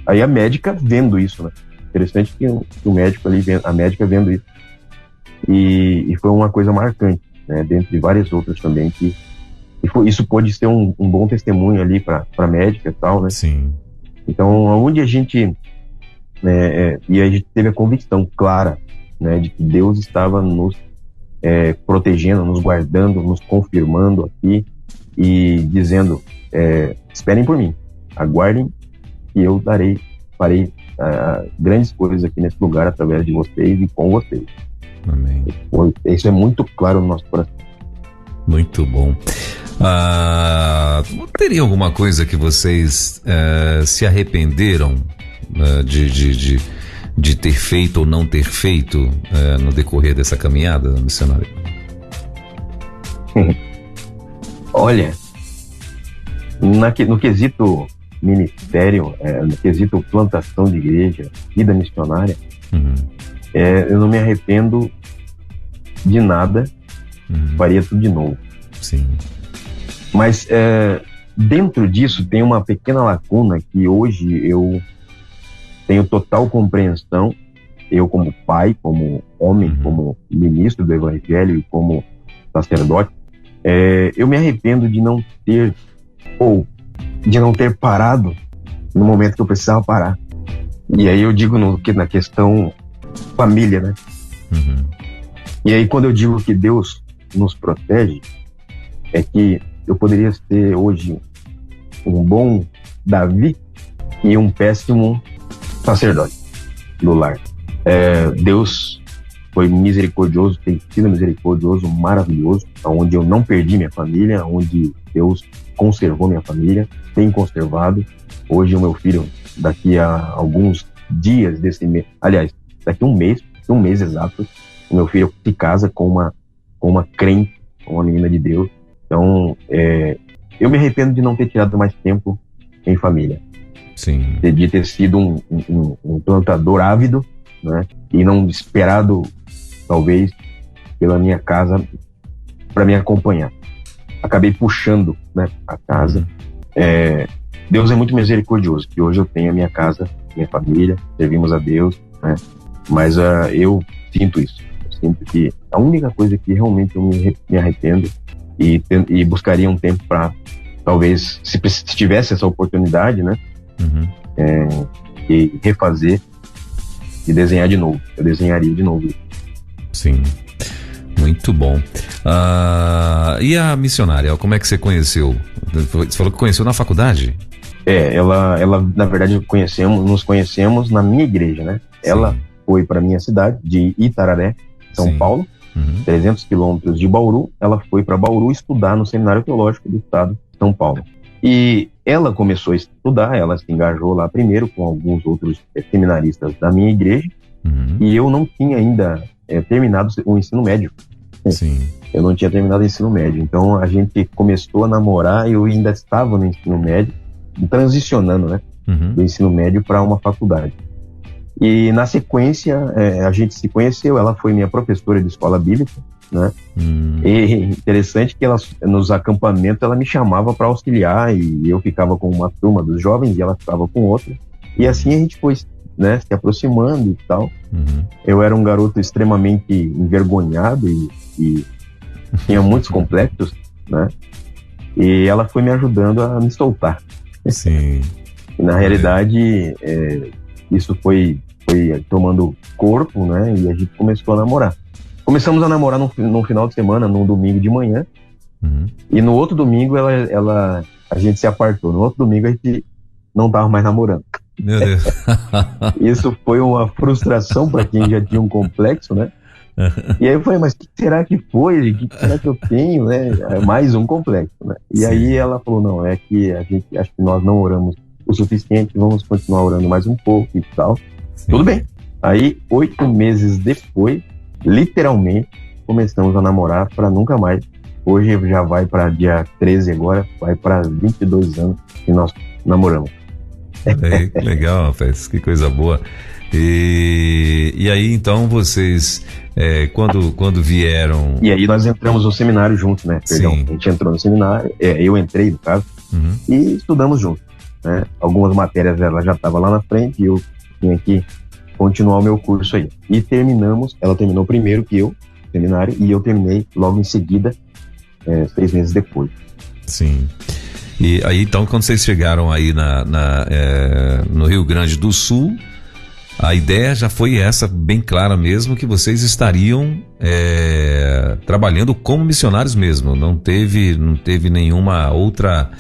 Aí a médica vendo isso, né? Interessante que o médico ali, a médica vendo isso. E foi uma coisa marcante, né? Dentre várias outras também, que isso pode ser um bom testemunho ali para a médica e tal, né? Sim. Então, onde a gente e a gente teve a convicção clara, né, de que Deus estava nos protegendo, nos guardando, nos confirmando aqui e dizendo, esperem por mim, aguardem que eu farei grandes coisas aqui nesse lugar através de vocês e com vocês. Amém. Isso é muito claro no nosso coração. Muito bom. Teria alguma coisa que vocês se arrependeram de ter feito ou não ter feito no decorrer dessa caminhada, missionário? Olha, no quesito ministério, no quesito plantação de igreja, vida missionária, eu não me arrependo de nada, faria tudo de novo. Sim. Mas dentro disso tem uma pequena lacuna que hoje eu tenho total compreensão, eu como pai, como homem, como ministro do Evangelho e como sacerdote, eu me arrependo de não ter parado no momento que eu precisava parar. E aí eu digo na questão família, né? E aí quando eu digo que Deus nos protege, é que eu poderia ser hoje um bom Davi e um péssimo sacerdote do lar. Deus foi misericordioso, tem sido misericordioso, maravilhoso, onde eu não perdi minha família, onde Deus conservou minha família, tem conservado. Hoje o meu filho, daqui a alguns dias desse mês, aliás, daqui a um mês exato, o meu filho se casa com uma crente, com uma menina de Deus. Então, eu me arrependo de não ter tirado mais tempo em família. Sim. De ter sido um plantador ávido, né? E não esperado, talvez, pela minha casa para me acompanhar. Acabei puxando, né, a casa. Deus é muito misericordioso, que hoje eu tenho a minha casa, minha família, servimos a Deus, né? Mas eu sinto isso. Eu sinto que a única coisa que realmente eu me arrependo e buscaria um tempo para, talvez, se tivesse essa oportunidade, né? E refazer e desenhar de novo. Eu desenharia de novo. Sim, muito bom. E a missionária, como é que você conheceu? Você falou que conheceu na faculdade? Ela na verdade, nos conhecemos na minha igreja, né? Sim. Ela foi para minha cidade, de Itararé, São Paulo, 300 quilômetros de Bauru. Ela foi para Bauru estudar no Seminário Teológico do Estado de São Paulo. E ela começou a estudar, ela se engajou lá primeiro com alguns outros seminaristas da minha igreja, e eu não tinha ainda terminado o ensino médio. Sim. Eu não tinha terminado o ensino médio, então a gente começou a namorar e eu ainda estava no ensino médio, transicionando, né, do ensino médio para uma faculdade. E na sequência, a gente se conheceu, ela foi minha professora de escola bíblica, né? E interessante que nos acampamentos ela me chamava para auxiliar e eu ficava com uma turma dos jovens e ela ficava com outra. E assim a gente foi, né, se aproximando e tal. Eu era um garoto extremamente envergonhado e tinha muitos complexos, né? E ela foi me ajudando a me soltar. Sim. E na realidade, isso foi tomando corpo, né? E a gente começou a namorar. Começamos a namorar no final de semana, num domingo de manhã. E no outro domingo a gente se apartou. No outro domingo a gente não estava mais namorando. Meu Deus. Isso foi uma frustração para quem já tinha um complexo, né? E aí eu falei, mas o que será que foi? O que será que eu tenho, né? Mais um complexo, né? E aí ela falou, não, é que a gente acho que nós não oramos o suficiente, vamos continuar orando mais um pouco e tal. Sim. Tudo bem. Aí, 8 meses depois, literalmente, começamos a namorar para nunca mais. Hoje já vai para dia 13 agora, vai para 22 anos que nós namoramos. Legal, rapaz, que coisa boa. E aí, então, vocês, quando vieram... E aí nós entramos no seminário juntos, né? Perdão, sim. A gente entrou no seminário, eu entrei, no caso, e estudamos juntos, né? Algumas matérias ela já estava lá na frente e eu tinha que continuar o meu curso aí. E terminamos, ela terminou primeiro que eu, seminário, e eu terminei logo em seguida, 6 meses depois. Sim. E aí, então, quando vocês chegaram aí no Rio Grande do Sul, a ideia já foi essa, bem clara mesmo, que vocês estariam trabalhando como missionários mesmo. Não teve nenhuma outra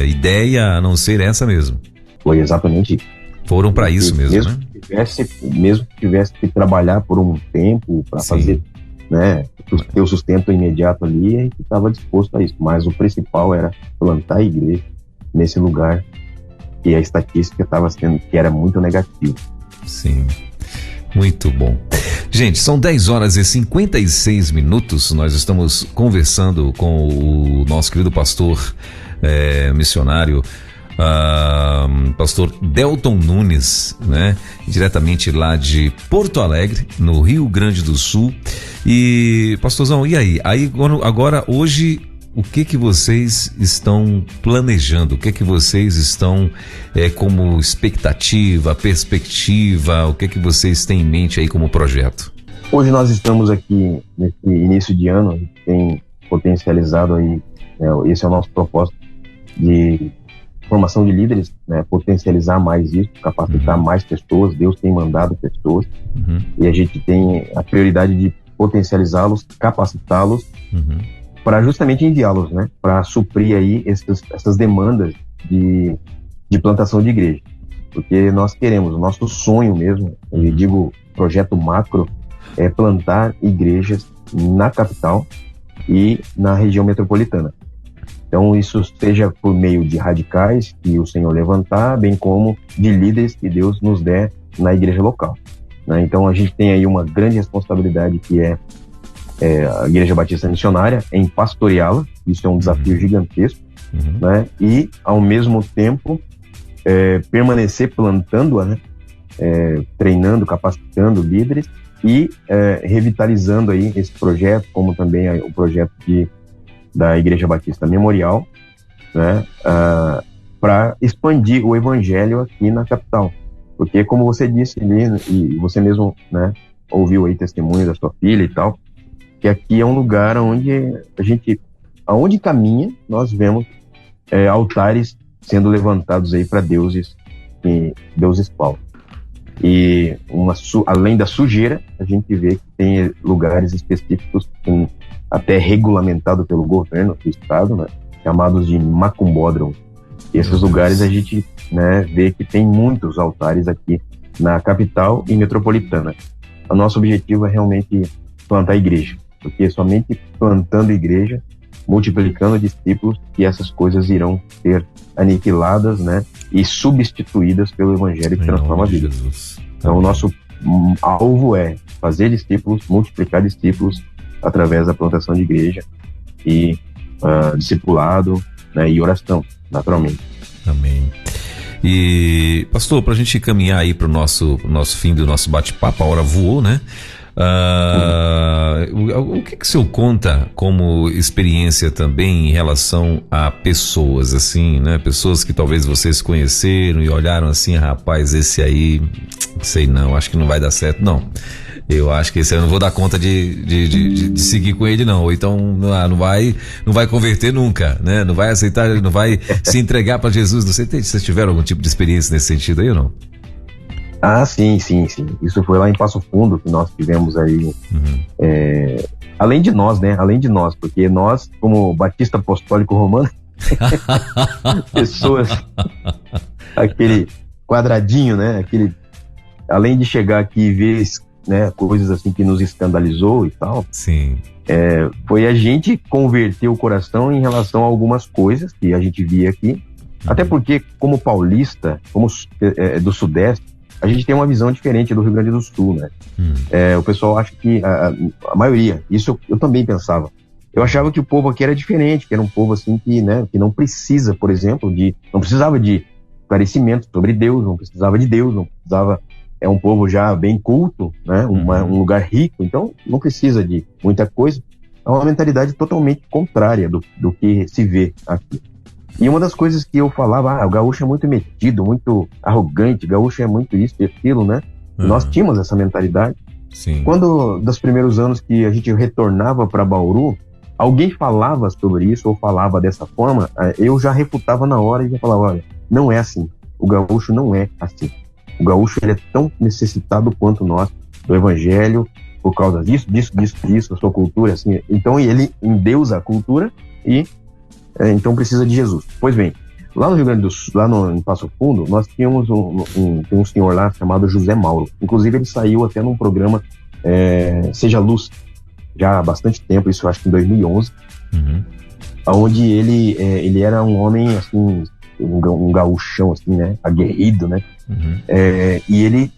ideia a não ser essa mesmo. Foi exatamente isso. Foram para isso mesmo, né? Mesmo que tivesse que trabalhar por um tempo para fazer, né, ter o sustento imediato ali, a gente estava disposto a isso. Mas o principal era plantar a igreja nesse lugar que a estatística estava sendo, que era muito negativa. Sim, muito bom. Gente, são 10 horas e 56 minutos. Nós estamos conversando com o nosso querido pastor missionário, pastor Delton Nunes, né? Diretamente lá de Porto Alegre, no Rio Grande do Sul. E, pastorzão, e aí? Agora, hoje, o que vocês estão planejando? O que vocês estão como expectativa, perspectiva? O que vocês têm em mente aí como projeto? Hoje nós estamos aqui nesse início de ano, a gente tem potencializado aí, esse é o nosso propósito de formação de líderes, né, potencializar mais isso, capacitar mais pessoas. Deus tem mandado pessoas, e a gente tem a prioridade de potencializá-los, capacitá-los, para justamente enviá-los, né, para suprir aí essas demandas de plantação de igreja. Porque nós queremos, o nosso sonho mesmo, eu digo projeto macro, é plantar igrejas na capital e na região metropolitana. Então isso seja por meio de radicais que o Senhor levantar, bem como de líderes que Deus nos der na igreja local, né? Então a gente tem aí uma grande responsabilidade que é a Igreja Batista Missionária em pastoreá-la. Isso é um desafio gigantesco, né? E ao mesmo tempo permanecer plantando-a, né? Treinando, capacitando líderes e revitalizando aí esse projeto, como também o projeto da Igreja Batista Memorial, né? Para expandir o evangelho aqui na capital. Porque, como você disse ali, e você mesmo, né, ouviu aí testemunho da sua filha e tal, que aqui é um lugar onde aonde caminha, nós vemos altares sendo levantados aí para deuses falsos. E além da sujeira, a gente vê que tem lugares específicos, até regulamentado pelo governo do estado, né, chamados de macumbódromos. E esses lugares a gente, né, vê que tem muitos altares aqui na capital e metropolitana. O nosso objetivo é realmente plantar igreja, porque somente plantando igreja, multiplicando discípulos, que essas coisas irão ser aniquiladas, né, e substituídas pelo evangelho que transforma a vida. Então o nosso alvo é fazer discípulos, multiplicar discípulos através da plantação de igreja e discipulado, né, e oração, naturalmente. Amém. E, pastor, para a gente caminhar aí para o nosso fim do nosso bate-papo, a hora voou, né? O que o senhor conta como experiência também em relação a pessoas, assim, né? Pessoas que talvez vocês conheceram e olharam assim, rapaz, esse aí, sei não, acho que não vai dar certo, não. Eu acho que esse aí eu não vou dar conta de seguir com ele, não. Ou então não vai converter nunca, né? Não vai aceitar, não vai se entregar para Jesus. Não sei se vocês tiveram algum tipo de experiência nesse sentido aí ou não? Ah, sim. Isso foi lá em Passo Fundo que nós tivemos aí. Além de nós, né? Além de nós, porque nós, como Batista Apostólico Romano, pessoas, aquele quadradinho, né? Além de chegar aqui e ver, né, coisas assim que nos escandalizou e tal. Sim. Foi a gente converter o coração em relação a algumas coisas que a gente via aqui. Até porque, como paulista, como do Sudeste, a gente tem uma visão diferente do Rio Grande do Sul, né? O pessoal acha que a maioria, isso eu também pensava. Eu achava que o povo aqui era diferente, que era um povo assim que, né, que não precisa, por exemplo, não precisava de esclarecimento sobre Deus, não precisava de Deus, não precisava. É um povo já bem culto, né? Um lugar rico, então não precisa de muita coisa. É uma mentalidade totalmente contrária do que se vê aqui. E uma das coisas que eu falava, o gaúcho é muito metido, muito arrogante, gaúcho é muito isso e aquilo, né? Nós tínhamos essa mentalidade. Sim. Quando, dos primeiros anos que a gente retornava para Bauru, alguém falava sobre isso ou falava dessa forma, eu já refutava na hora e já falava, olha, não é assim. O gaúcho não é assim. O gaúcho, ele é tão necessitado quanto nós do evangelho, por causa disso, a sua cultura, assim. Então ele endeusa a cultura e então precisa de Jesus. Pois bem, lá no Rio Grande do Sul, em Passo Fundo, nós tínhamos um senhor lá chamado José Mauro. Inclusive ele saiu até num programa Seja Luz, já há bastante tempo, isso acho que em 2011, onde ele era um homem assim, um gaúchão assim, né, aguerrido, né, e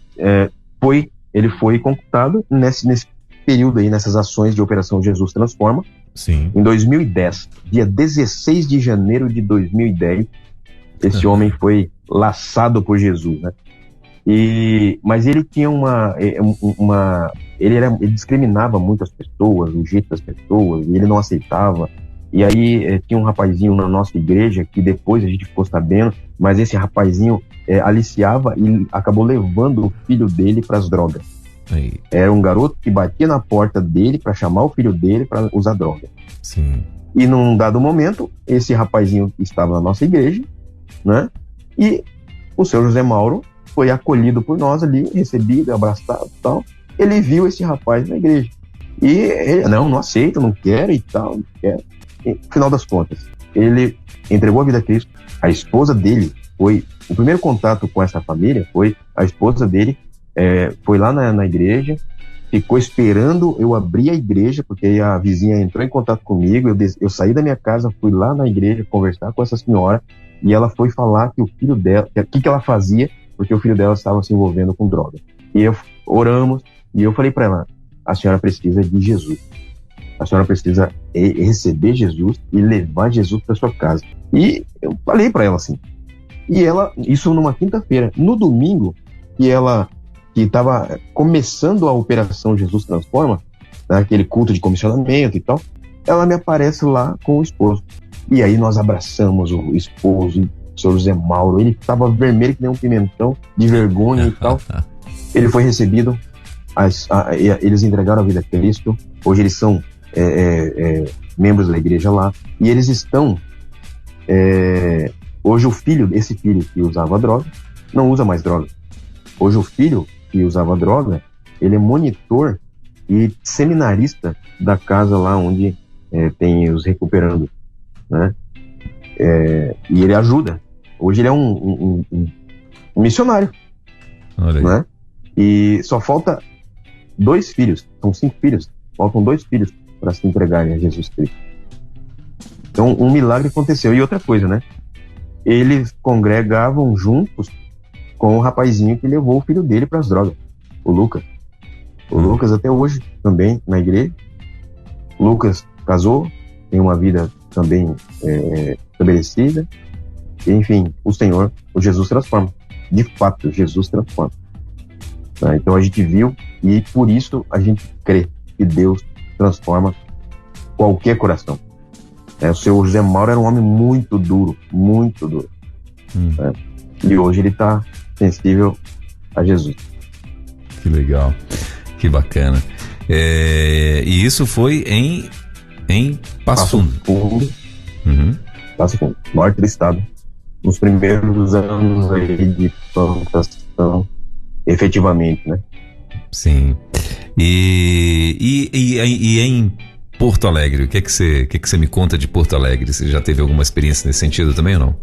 ele foi conquistado nesse período aí, nessas ações de Operação Jesus Transforma. Sim. Em 2010, dia 16 de janeiro de 2010, esse homem foi laçado por Jesus, né? Mas ele tinha ele discriminava muitas pessoas, o jeito das pessoas, e ele não aceitava. E aí tinha um rapazinho na nossa igreja que depois a gente ficou sabendo, mas esse rapazinho aliciava e acabou levando o filho dele para as drogas. Aí. Era um garoto que batia na porta dele para chamar o filho dele para usar droga. Sim. E num dado momento, esse rapazinho estava na nossa igreja né? E o seu José Mauro foi acolhido por nós ali, recebido, abraçado e tal. Ele viu esse rapaz na igreja. E ele, não aceito, não quero e tal, não quero. E, no final das contas, ele entregou a vida a Cristo. A esposa dele foi... O primeiro contato com essa família foi a esposa dele, foi lá na igreja, ficou esperando eu abrir a igreja, porque a vizinha entrou em contato comigo, eu saí da minha casa, fui lá na igreja conversar com essa senhora, e ela foi falar que o filho dela, o que ela fazia, porque o filho dela estava se envolvendo com droga. E oramos, e eu falei para ela, a senhora precisa de Jesus. A senhora precisa receber Jesus e levar Jesus para sua casa. E eu falei para ela assim. E ela, isso numa quinta-feira. No domingo, que estava começando a operação Jesus Transforma, né, aquele culto de comissionamento e tal, ela me aparece lá com o esposo. E aí nós abraçamos o esposo, o senhor José Mauro. Ele estava vermelho que nem um pimentão, de vergonha e tal. Ele foi recebido, eles entregaram a vida a Cristo. Hoje eles são membros da igreja lá. E eles estão... hoje esse filho que usava droga, não usa mais droga. Hoje o filho que usava droga, ele é monitor e seminarista da casa lá onde tem os recuperando, né? E ele ajuda. Hoje ele é um missionário, né? E só falta 2 filhos, são 5 filhos, faltam 2 filhos para se entregarem a Jesus Cristo. Então um milagre aconteceu. E outra coisa, né? Eles congregavam juntos com o rapazinho que levou o filho dele para as drogas, o Lucas. O Lucas até hoje também na igreja. O Lucas casou, tem uma vida também estabelecida. Enfim, o Jesus transforma. De fato, Jesus transforma. Tá? Então a gente viu e por isso a gente crê que Deus transforma qualquer coração. O seu José Mauro era um homem muito duro, muito duro. Né? E hoje ele está sensível a Jesus. Que legal, que bacana. E isso foi em Passo Fundo. Passo Fundo, norte do estado. Nos primeiros anos aí de plantação, efetivamente, né? Sim. E em Porto Alegre, o que você me conta de Porto Alegre? Você já teve alguma experiência nesse sentido também ou não?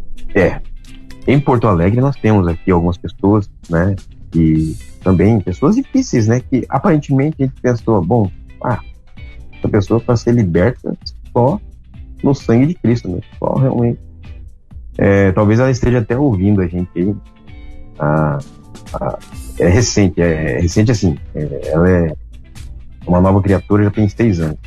Em Porto Alegre nós temos aqui algumas pessoas, né? E também pessoas difíceis, né? Que aparentemente a gente pensou, bom, essa pessoa para ser liberta só no sangue de Cristo, né? Só realmente. Talvez ela esteja até ouvindo a gente aí. É recente assim. Ela é uma nova criatura, já tem 6 anos.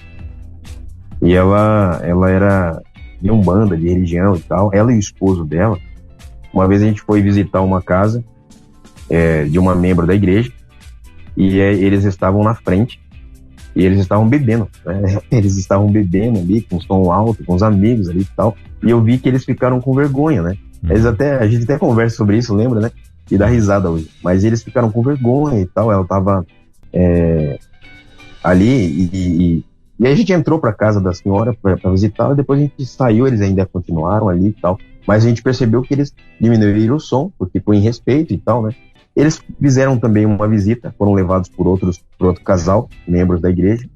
E ela era de umbanda, de religião e tal. Ela e o esposo dela. Uma vez a gente foi visitar uma casa de uma membro da igreja. E eles estavam na frente. E eles estavam bebendo, né? Eles estavam bebendo ali, com som alto, com os amigos ali e tal. E eu vi que eles ficaram com vergonha, né? A gente até conversa sobre isso, lembra, né? E dá risada hoje. Mas eles ficaram com vergonha e tal. Ela tava ali e aí a gente entrou pra casa da senhora pra visitar. E depois a gente saiu, eles ainda continuaram ali e tal. Mas a gente percebeu que eles diminuíram o som, porque foi em respeito e tal, né? Eles fizeram também uma visita, foram levados por outro casal, membros da igreja,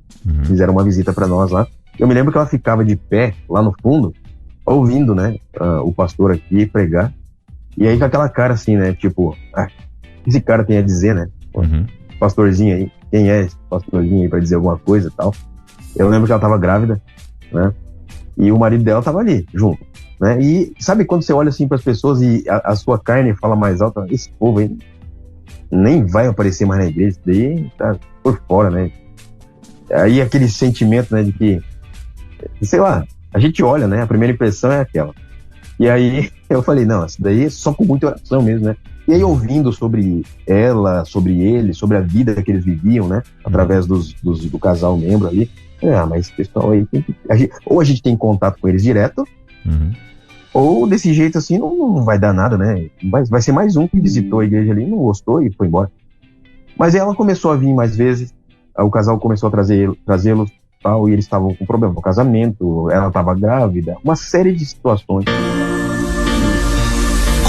fizeram uma visita para nós lá. Eu me lembro que ela ficava de pé lá no fundo, ouvindo, né, o pastor aqui pregar. E aí com aquela cara assim, né, tipo, esse cara tem a dizer, né? Pastorzinho aí, quem é esse pastorzinho aí para dizer alguma coisa e tal? Eu lembro que ela tava grávida, né? E o marido dela tava ali, junto, né? E sabe quando você olha assim para as pessoas e a sua carne fala mais alto, esse povo aí nem vai aparecer mais na igreja, daí tá por fora, né? Aí aquele sentimento, né, de que, sei lá, a gente olha, né, a primeira impressão é aquela. E aí eu falei, não, isso daí é só com muita oração mesmo, né? E aí ouvindo sobre ela, sobre ele, sobre a vida que eles viviam, né, através do casal membro ali, mas esse pessoal aí, ou a gente tem contato com eles direto, ou desse jeito assim não vai dar nada, né? Vai ser mais um que visitou a igreja ali, não gostou e foi embora. Mas ela começou a vir mais vezes, o casal começou a trazê-los tal, e eles estavam com problema no casamento, ela estava grávida, uma série de situações.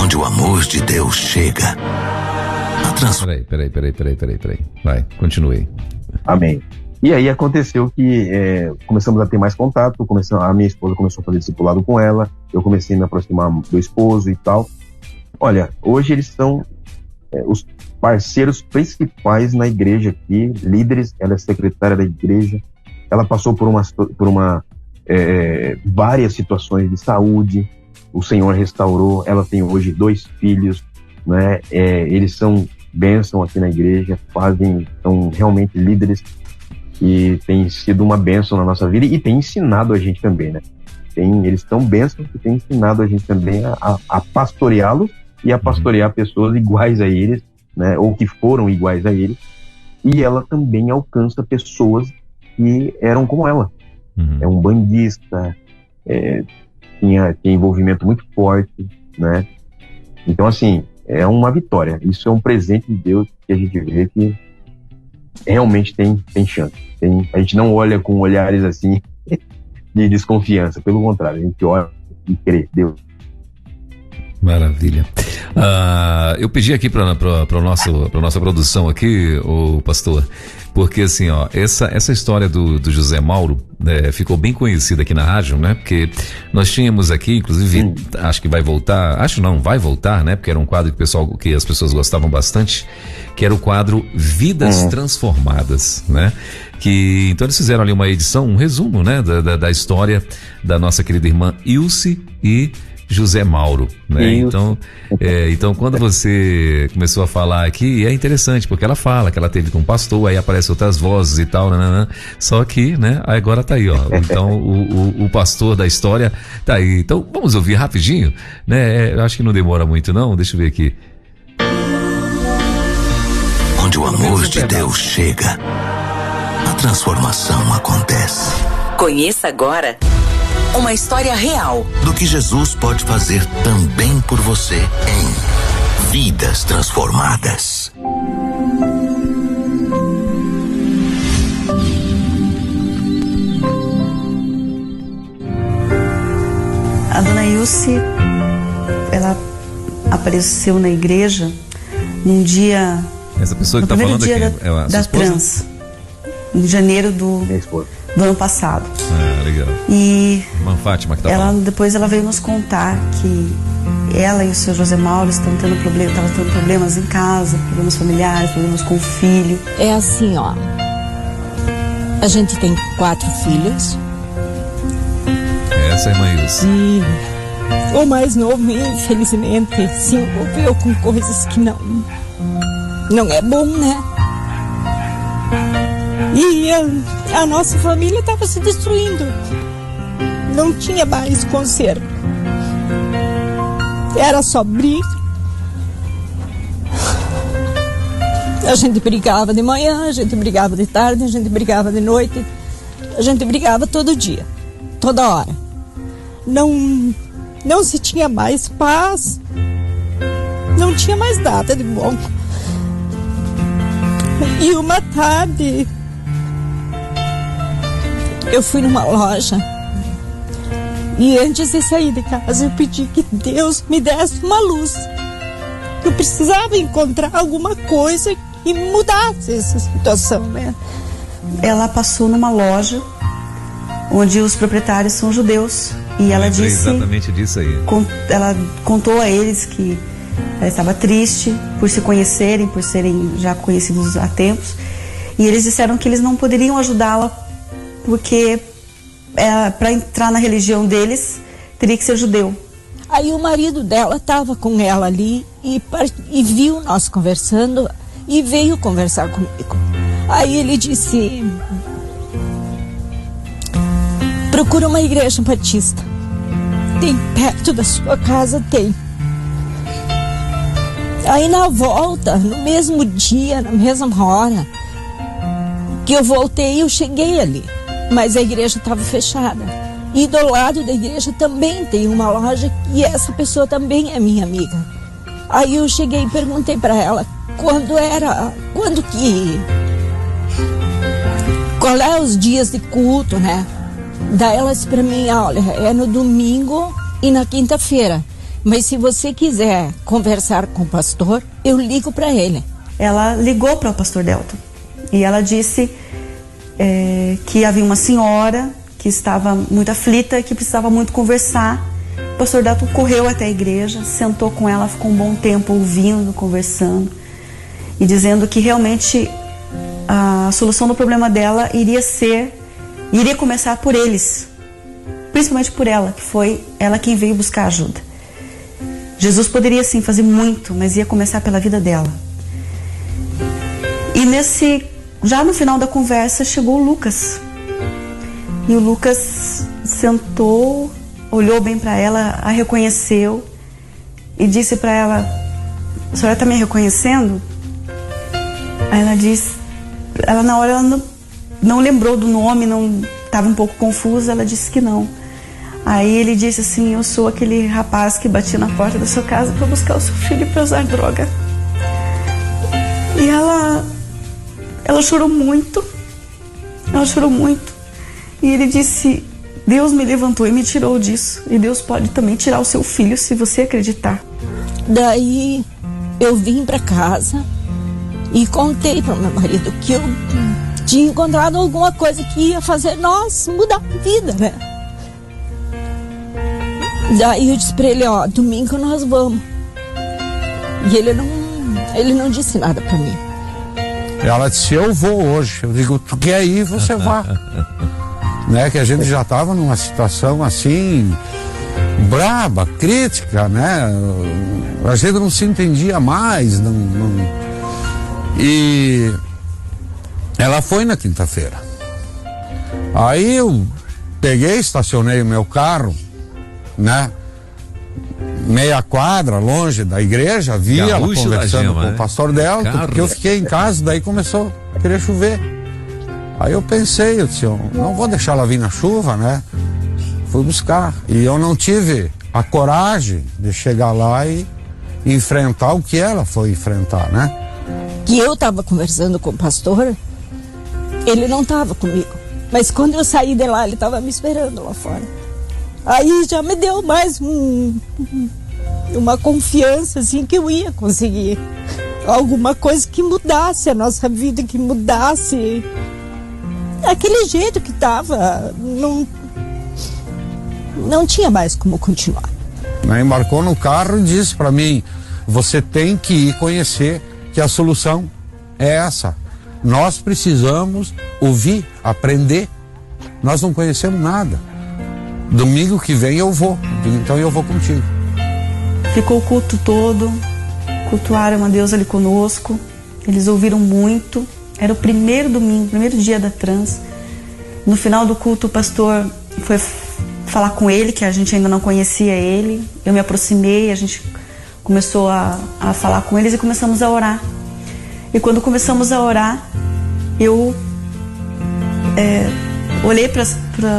Onde o amor de Deus chega. Peraí. Vai, continue. Amém. E aí aconteceu que começamos a ter mais contato, a minha esposa começou a fazer discipulado com ela, eu comecei a me aproximar do esposo e tal. Olha, hoje eles são os parceiros principais na igreja aqui, líderes. Ela é secretária da igreja, ela passou por várias situações de saúde, o Senhor restaurou, ela tem hoje 2 filhos, né? Eles são bênção aqui na igreja, são realmente líderes e tem sido uma bênção na nossa vida e tem ensinado a gente também, né? Eles são bênçãos e tem ensinado a gente também a pastoreá-los e a pastorear pessoas iguais a eles, né? Ou que foram iguais a eles. E ela também alcança pessoas que eram como ela. É um bandista, tinha envolvimento muito forte, né? Então, assim, é uma vitória. Isso é um presente de Deus que a gente vê que realmente tem chance. A gente não olha com olhares assim de desconfiança, pelo contrário, a gente olha e crê, Deus. Maravilha. Eu pedi aqui para nossa produção aqui, o pastor, porque assim, ó, essa história do José Mauro ficou bem conhecida aqui na rádio, né? Porque nós tínhamos aqui, inclusive, acho que vai voltar, vai voltar, né? Porque era um quadro que as pessoas gostavam bastante, que era o quadro Vidas Transformadas, né? Então eles fizeram ali uma edição, um resumo, né? Da história da nossa querida irmã Ilse e José Mauro, né? Então quando você começou a falar aqui, é interessante, porque ela fala que ela teve com um pastor, aí aparecem outras vozes e tal, só que, né, agora tá aí, ó. Então o pastor da história tá aí. Então vamos ouvir rapidinho, né? Eu acho que não demora muito não, deixa eu ver aqui. Onde o amor de Deus chega, a transformação acontece. Conheça agora uma história real do que Jesus pode fazer também por você em Vidas Transformadas. A dona Ilse, ela apareceu na igreja num dia... Essa pessoa que está falando aqui é a da trans, em janeiro do ano passado. Legal. E Irmã Fátima que tá falando. Depois ela veio nos contar que ela e o seu José Mauro estavam tendo problemas em casa, problemas familiares, problemas com o filho. É assim, ó. A gente tem 4 filhos. Essa é a irmã Ilse. E o mais novo, infelizmente, se envolveu com coisas que não é bom, né? E a nossa família estava se destruindo. Não tinha mais conserto. Era só briga. A gente brigava de manhã, a gente brigava de tarde, a gente brigava de noite. A gente brigava todo dia, toda hora. Não se tinha mais paz. Não tinha mais nada de bom. E uma tarde eu fui numa loja e antes de sair de casa eu pedi que Deus me desse uma luz. Eu precisava encontrar alguma coisa que mudasse essa situação, né? Ela passou numa loja onde os proprietários são judeus e ela disse exatamente disso aí. Ela contou a eles que ela estava triste por se conhecerem, por serem já conhecidos há tempos, e eles disseram que eles não poderiam ajudá-la porque para entrar na religião deles teria que ser judeu. Aí o marido dela estava com ela ali e viu nós conversando e veio conversar comigo. Aí ele disse: procura uma igreja batista, tem perto da sua casa, tem. Aí na volta, no mesmo dia, na mesma hora que eu voltei, eu cheguei ali, mas a igreja estava fechada. E do lado da igreja também tem uma loja e essa pessoa também é minha amiga. Aí eu cheguei e perguntei para ela qual é os dias de culto, né? Daí ela disse para mim: olha, é no domingo e na quinta-feira. Mas se você quiser conversar com o pastor, eu ligo para ele. Ela ligou para o pastor Delton e ela disse que havia uma senhora que estava muito aflita, que precisava muito conversar. O pastor Delton correu até a igreja, sentou com ela, ficou um bom tempo ouvindo, conversando e dizendo que realmente a solução do problema dela iria começar por eles, principalmente por ela, que foi ela quem veio buscar ajuda. Jesus poderia sim fazer muito, mas ia começar pela vida dela. E já no final da conversa chegou o Lucas. E o Lucas sentou, olhou bem para ela, a reconheceu e disse para ela: "A senhora está me reconhecendo?" Aí ela disse, na hora ela não lembrou do nome, estava um pouco confusa, ela disse que não. Aí ele disse assim: "Eu sou aquele rapaz que batia na porta da sua casa para buscar o seu filho para usar droga." E ela chorou muito. Ela chorou muito. E ele disse: "Deus me levantou e me tirou disso. E Deus pode também tirar o seu filho se você acreditar." Daí eu vim para casa e contei para meu marido que eu tinha encontrado alguma coisa que ia fazer nós mudar a vida, né? Daí eu disse para ele: "Ó, domingo nós vamos." E ele não disse nada para mim. Ela disse: "Eu vou hoje." Eu digo: "Tu quer ir, você vá." Né? Que a gente já estava numa situação assim, braba, crítica, né? A gente não se entendia mais. E ela foi na quinta-feira. Aí eu peguei, estacionei o meu carro, né? Meia quadra, longe da igreja, vi ela conversando com o pastor Delton, porque eu fiquei em casa, daí começou a querer chover. Aí eu pensei, eu disse: "Eu não vou deixar ela vir na chuva, né?" Fui buscar. E eu não tive a coragem de chegar lá e enfrentar o que ela foi enfrentar, né? Que eu estava conversando com o pastor, ele não estava comigo. Mas quando eu saí de lá, ele estava me esperando lá fora. Aí já me deu mais uma confiança, assim, que eu ia conseguir alguma coisa que mudasse a nossa vida, que mudasse aquele jeito que estava. Não tinha mais como continuar. Embarcou no carro e disse para mim: "Você tem que ir conhecer, que a solução é essa. Nós precisamos ouvir, aprender. Nós não conhecemos nada. Domingo que vem eu vou." Então eu vou contigo. Ficou o culto todo, cultuaram a Deus ali conosco. Eles ouviram muito. Era o primeiro domingo, primeiro dia da trans. No final do culto, o pastor foi falar com ele, que a gente ainda não conhecia ele. Eu me aproximei, a gente começou a falar com eles e começamos a orar. E quando começamos a orar, eu olhei para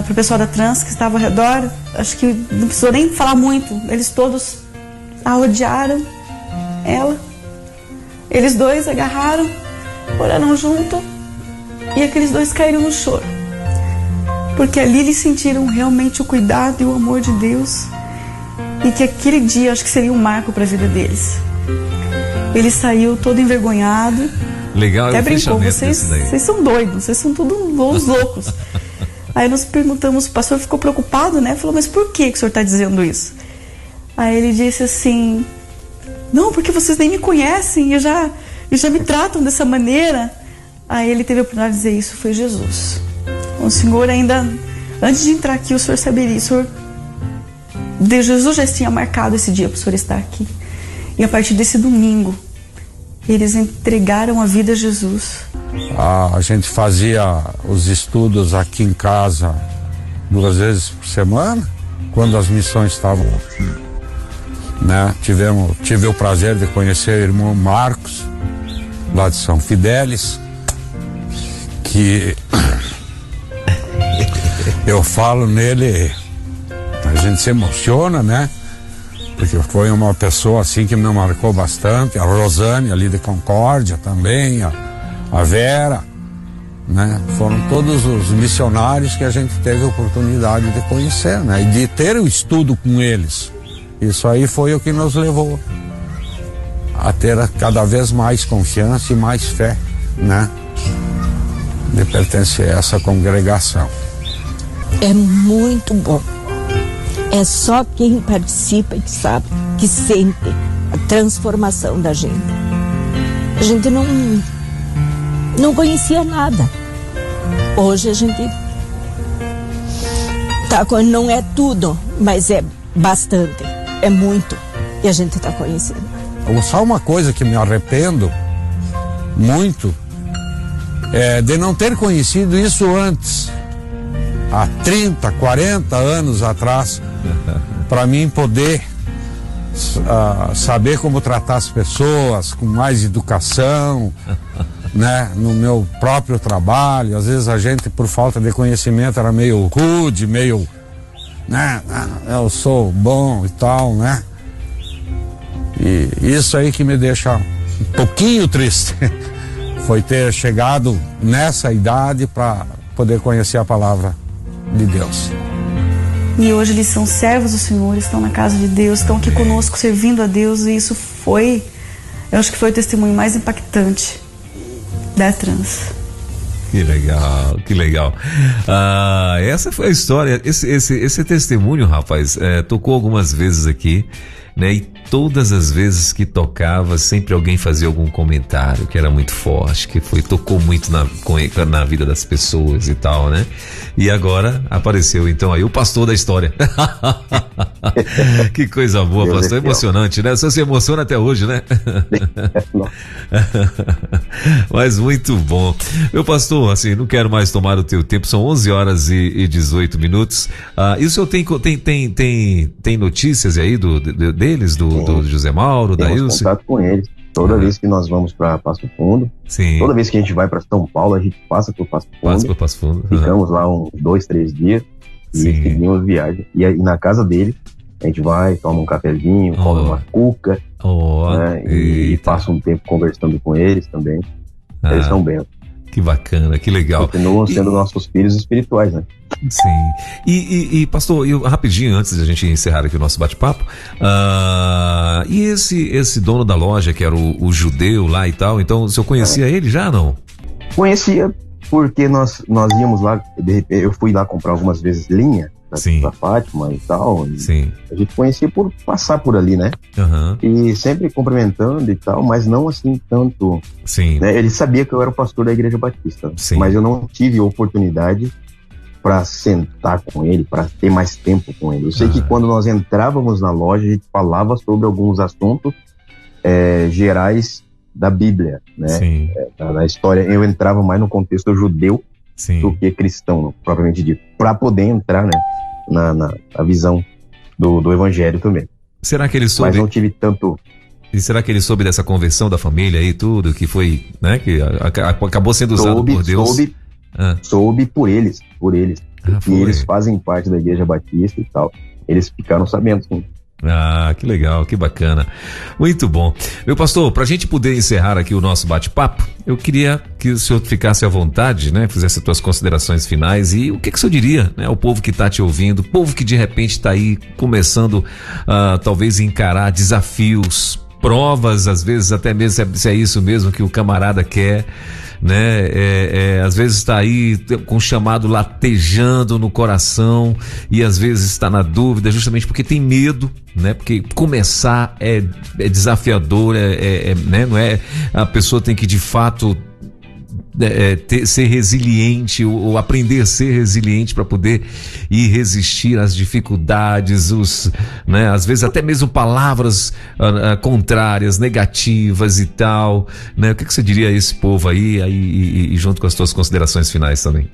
o pessoal da trans que estava ao redor. Acho que não precisou nem falar muito. Eles todos a rodearam ela. Eles dois agarraram, oraram junto, e aqueles dois caíram no choro. Porque ali eles sentiram realmente o cuidado e o amor de Deus. E que aquele dia, acho que seria um marco para a vida deles. Ele saiu todo envergonhado. Legal, até brincou: vocês são doidos, vocês são todos uns loucos. Aí nós perguntamos, o pastor ficou preocupado, né? Falou: "Mas por que o senhor está dizendo isso?" Aí ele disse assim: "Não, porque vocês nem me conhecem e já me tratam dessa maneira." Aí ele teve a oportunidade de dizer: "Isso foi Jesus. O senhor ainda, antes de entrar aqui, o senhor saberia, Jesus já tinha marcado esse dia para o senhor estar aqui." E a partir desse domingo, eles entregaram a vida a Jesus. A gente fazia os estudos aqui em casa 2 vezes por semana, quando as missões estavam, né? Tive o prazer de conhecer o irmão Marcos, lá de São Fidélis, que eu falo nele, a gente se emociona, né? Porque foi uma pessoa assim que me marcou bastante. A Rosane, ali de Concórdia também, a Vera, né? Foram todos os missionários que a gente teve a oportunidade de conhecer, né? E de ter o estudo com eles, Isso aí foi o que nos levou a ter cada vez mais confiança e mais fé, né? De pertencer a essa congregação. É muito bom. É só quem participa que sabe, que sente a transformação da gente. A gente não conhecia nada. Hoje a gente não é tudo, mas é bastante, é muito, e a gente está conhecendo. Só uma coisa que me arrependo muito é de não ter conhecido isso antes, há 30, 40 anos atrás, para mim poder saber como tratar as pessoas com mais educação, né, no meu próprio trabalho. Às vezes a gente, por falta de conhecimento, era meio rude, meio, né, eu sou bom e tal, né? E isso aí que me deixa um pouquinho triste foi ter chegado nessa idade para poder conhecer a palavra de Deus. E hoje eles são servos do Senhor, estão na casa de Deus, estão aqui conosco servindo a Deus, e isso foi, eu acho que foi o testemunho mais impactante da Trans. Que legal, que legal. Essa foi a história, esse testemunho, rapaz, tocou algumas vezes aqui, né? E todas as vezes que tocava, sempre alguém fazia algum comentário que era muito forte, que tocou muito na vida das pessoas e tal, né? E agora apareceu então aí o pastor da história. Que coisa boa, Deus, pastor, emocionante, né? Você se emociona até hoje, né? Mas muito bom. Meu pastor, assim, não quero mais tomar o teu tempo, são 11 horas e 18 minutos. E o senhor tem notícias aí deles, do José Mauro, da Ilse? Contato com eles. Toda vez que nós vamos para Passo Fundo, sim, toda vez que a gente vai para São Paulo, a gente passa por Passo Fundo. Ficamos lá uns 2, 3 dias e seguimos viagem. E aí, na casa dele, a gente vai, toma um cafezinho, come uma cuca, né, e passa um tempo conversando com eles também. Eles são bem. Que bacana, que legal. Continuam sendo nossos filhos espirituais, né? Sim. E pastor, rapidinho, antes de a gente encerrar aqui o nosso bate-papo, e esse dono da loja, que era o judeu lá e tal, então o senhor conhecia ele já, não? Conhecia, porque nós íamos lá, de repente, eu fui lá comprar algumas vezes linha da Fátima e tal. Sim. A gente conhecia por passar por ali, né? Uhum. E sempre cumprimentando e tal, mas não assim tanto. Sim. Né? Ele sabia que eu era o pastor da Igreja Batista. Sim. Mas eu não tive oportunidade para sentar com ele, para ter mais tempo com ele. Eu sei que quando nós entrávamos na loja, a gente falava sobre alguns assuntos gerais da Bíblia, né? Sim. Na história, eu entrava mais no contexto judeu, sim, do que cristão, propriamente dito, para poder entrar, né, na visão do evangelho também. Será que ele soube? Mas não tive tanto. E será que ele soube dessa conversão da família e tudo, que foi, né, que acabou sendo usado por Deus? Soube por eles. E eles fazem parte da Igreja Batista e tal. Eles ficaram sabendo, sim. Que legal, que bacana. Muito bom. Meu pastor, pra gente poder encerrar aqui o nosso bate-papo, eu queria que o senhor ficasse à vontade, né? Fizesse as suas considerações finais e o que o senhor diria, né? O povo que tá te ouvindo, o povo que de repente tá aí começando talvez encarar desafios, provas, às vezes até mesmo se é isso mesmo que o camarada quer, né? Às vezes está aí com o chamado latejando no coração e às vezes está na dúvida justamente porque tem medo, né? Porque começar é desafiador, né? Não é, a pessoa tem que de fato ser resiliente ou aprender a ser resiliente para poder ir resistir às dificuldades, né, às vezes até mesmo palavras contrárias, negativas e tal, né? O que você diria a esse povo aí e junto com as suas considerações finais também?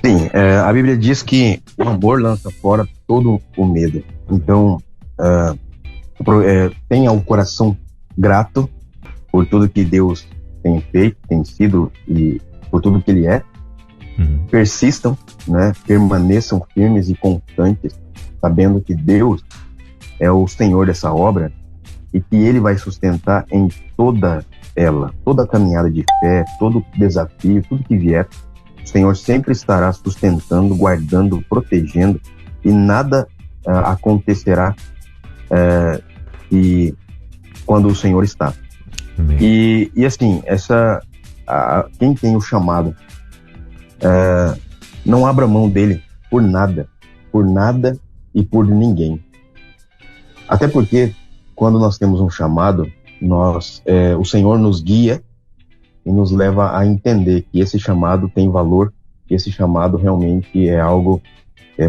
Sim, a Bíblia diz que o amor lança fora todo o medo. Então, tenha o coração grato por tudo que Deus tem feito, tem sido e por tudo que Ele é. Persistam, né? Permaneçam firmes e constantes, sabendo que Deus é o Senhor dessa obra e que Ele vai sustentar em toda a caminhada de fé, todo desafio, tudo que vier. O Senhor sempre estará sustentando, guardando, protegendo e nada acontecerá e quando o Senhor está. E assim, quem tem o chamado, não abra mão dele por nada e por ninguém. Até porque quando nós temos um chamado, o Senhor nos guia e nos leva a entender que esse chamado tem valor, que esse chamado realmente é algo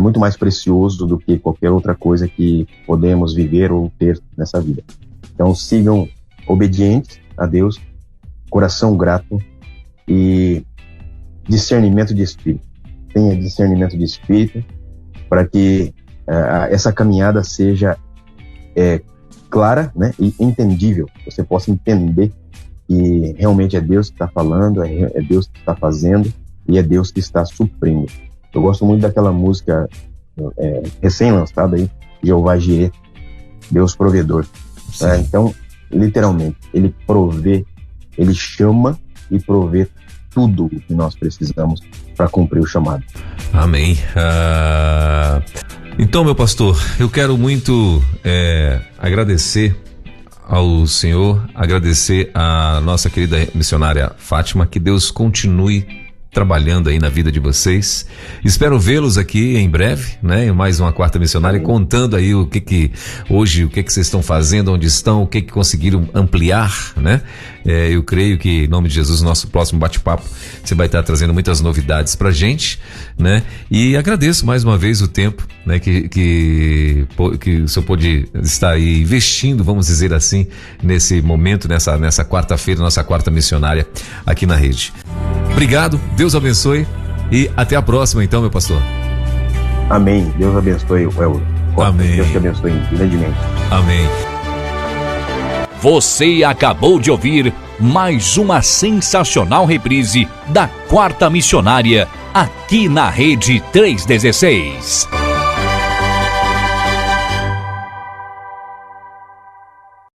muito mais precioso do que qualquer outra coisa que podemos viver ou ter nessa vida. Então sigam obedientes a Deus, coração grato e discernimento de espírito. Tenha discernimento de espírito para que essa caminhada seja clara, né, e entendível. Você possa entender que realmente é Deus que está falando, é Deus que está fazendo e é Deus que está suprindo. Eu gosto muito daquela música recém-lançada aí, Jeová Jireh, Deus provedor. Então, literalmente, Ele provê, Ele chama e provê tudo o que nós precisamos para cumprir o chamado. Amém. Então, meu pastor, eu quero muito agradecer ao Senhor, agradecer à nossa querida missionária Fátima, que Deus continue trabalhando aí na vida de vocês. Espero vê-los aqui em breve, né? Em mais uma quarta missionária, contando aí o que vocês estão fazendo, onde estão, o que conseguiram ampliar, né? Eu creio que, em nome de Jesus, nosso próximo bate-papo, você vai estar trazendo muitas novidades pra gente, né? E agradeço mais uma vez o tempo, né? Que o senhor pôde estar aí investindo, vamos dizer assim, nesse momento, nessa quarta-feira, nossa quarta missionária aqui na rede. Obrigado, Deus abençoe e até a próxima então, meu pastor. Amém, Deus abençoe, Elvio. Amém. Deus te abençoe grandemente. Amém. Você acabou de ouvir mais uma sensacional reprise da Quarta Missionária aqui na Rede 316.